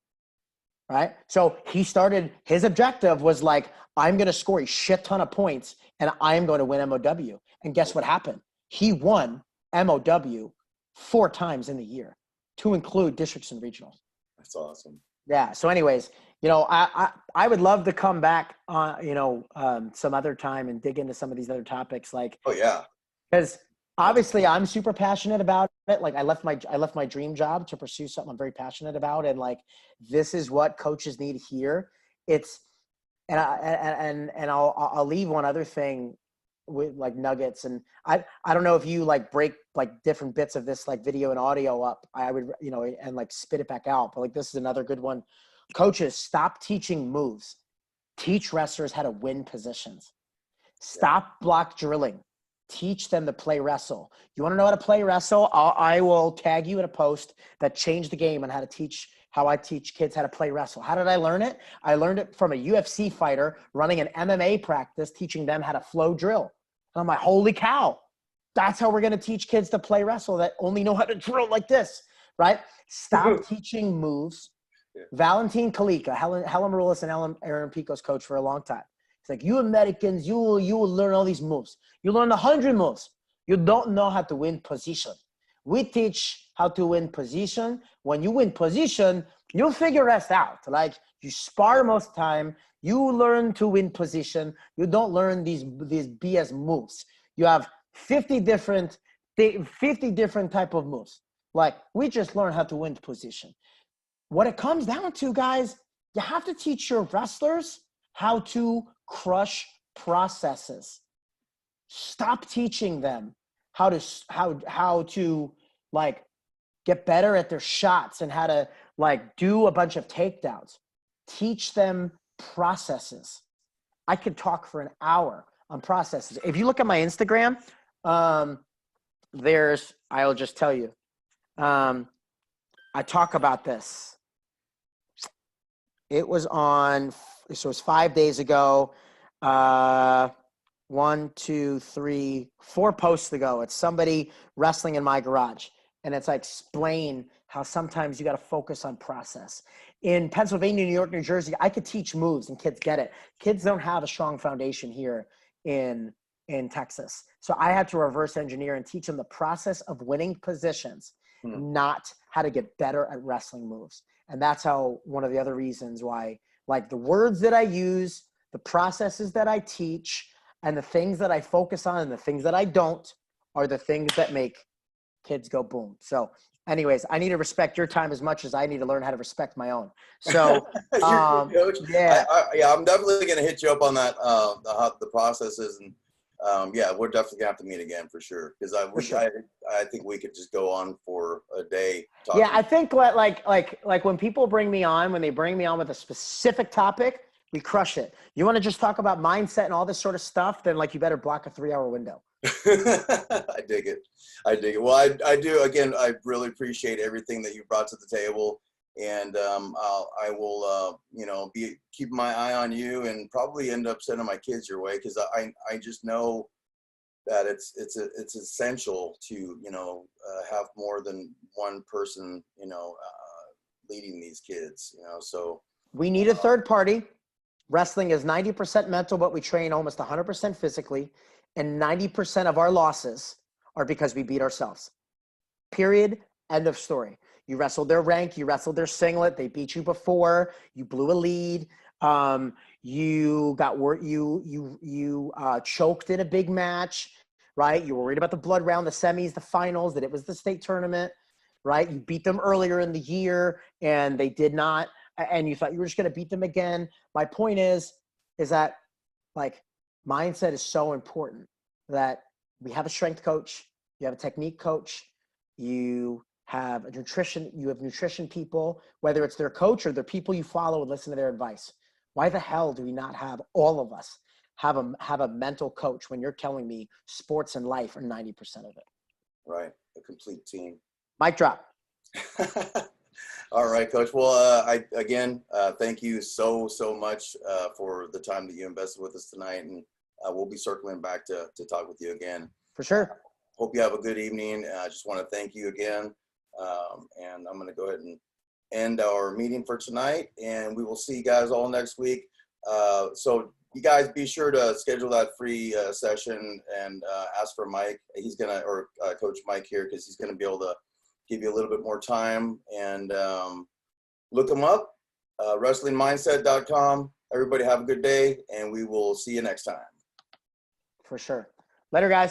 Right? So he started, his objective was like, I'm going to score a shit ton of points and I am going to win MOW. And guess what happened? He won MOW 4 times in the year, to include districts and regionals. That's awesome. Yeah. So anyways, you know, I would love to come back on, you know, some other time and dig into some of these other topics. Like, Oh yeah. Because obviously I'm super passionate about it. Like I left my dream job to pursue something I'm very passionate about. And like, this is what coaches need here. It's, and I'll leave one other thing with like nuggets. And I don't know if you like break like different bits of this, like video and audio up, I would, you know, and like spit it back out. But like, this is another good one. Coaches, stop teaching moves. Teach wrestlers how to win positions. Stop block drilling. Teach them to play wrestle. You want to know how to play wrestle? I will tag you in a post that changed the game on how I teach kids how to play wrestle. How did I learn it? I learned it from a UFC fighter running an MMA practice, teaching them how to flow drill. And I'm like, holy cow, that's how we're going to teach kids to play wrestle that only know how to drill like this, right? Stop teaching moves. Yeah. Valentin Kalika, Helen Maroulis and Aaron Pico's coach for a long time. It's like, you Americans, you will learn all these moves. You learn 100 moves. You don't know how to win position. We teach how to win position. When you win position, you'll figure us out. Like, you spar most of the time. You learn to win position. You don't learn these BS moves. You have 50 different type of moves. Like, we just learn how to win position. What it comes down to, guys, you have to teach your wrestlers how to crush processes. Stop teaching them how to like get better at their shots and how to like do a bunch of takedowns. Teach them processes. I could talk for an hour on processes. If you look at my Instagram, I'll just tell you, I talk about this. It was 5 days ago. 1, 2, 3, 4 posts ago. It's somebody wrestling in my garage. And it's like, explain how sometimes you got to focus on process. In Pennsylvania, New York, New Jersey, I could teach moves and kids get it. Kids don't have a strong foundation here in Texas. So I had to reverse engineer and teach them the process of winning positions, not how to get better at wrestling moves. And that's how one of the other reasons why, like, the words that I use, the processes that I teach, and the things that I focus on and the things that I don't are the things that make kids go boom. So anyways, I need to respect your time as much as I need to learn how to respect my own. So Coach. yeah. I'm definitely going to hit you up on that, the processes. And yeah, we're definitely going to have to meet again for sure. Because I think we could just go on for a day. Yeah, I think like when people bring me on, when they bring me on with a specific topic, we crush it. You want to just talk about mindset and all this sort of stuff, then like you better block a 3-hour window. I dig it. Well, I do. Again, I really appreciate everything that you brought to the table. And I will, keep my eye on you and probably end up sending my kids your way. Cause I just know that it's essential to, have more than one person, leading these kids, so. We need a third party. Wrestling is 90% mental, but we train almost 100% physically. And 90% of our losses are because we beat ourselves. Period. End of story. You wrestled their rank. You wrestled their singlet. They beat you before. You blew a lead. You got you choked in a big match, right? You were worried about the blood round, the semis, the finals, that it was the state tournament, right? You beat them earlier in the year and they did not. And you thought you were just going to beat them again. My point is that like mindset is so important, that we have a strength coach, you have a technique coach, you have nutrition people, whether it's their coach or the people you follow and listen to their advice. Why the hell do we not have all of us have a mental coach when you're telling me sports and life are 90% of it. Right. A complete team. Mic drop. All right, Coach. Well, I thank you so much for the time that you invested with us tonight, and we'll be circling back to talk with you again. For sure. Hope you have a good evening. I just want to thank you again, and I'm going to go ahead and end our meeting for tonight, and we will see you guys all next week. So you guys be sure to schedule that free session and ask for Mike. He's gonna, or Coach Mike here, because he's gonna be able to give you a little bit more time, and look him up, wrestlingmindset.com. Everybody have a good day, and we will see you next time. For sure. Later, guys.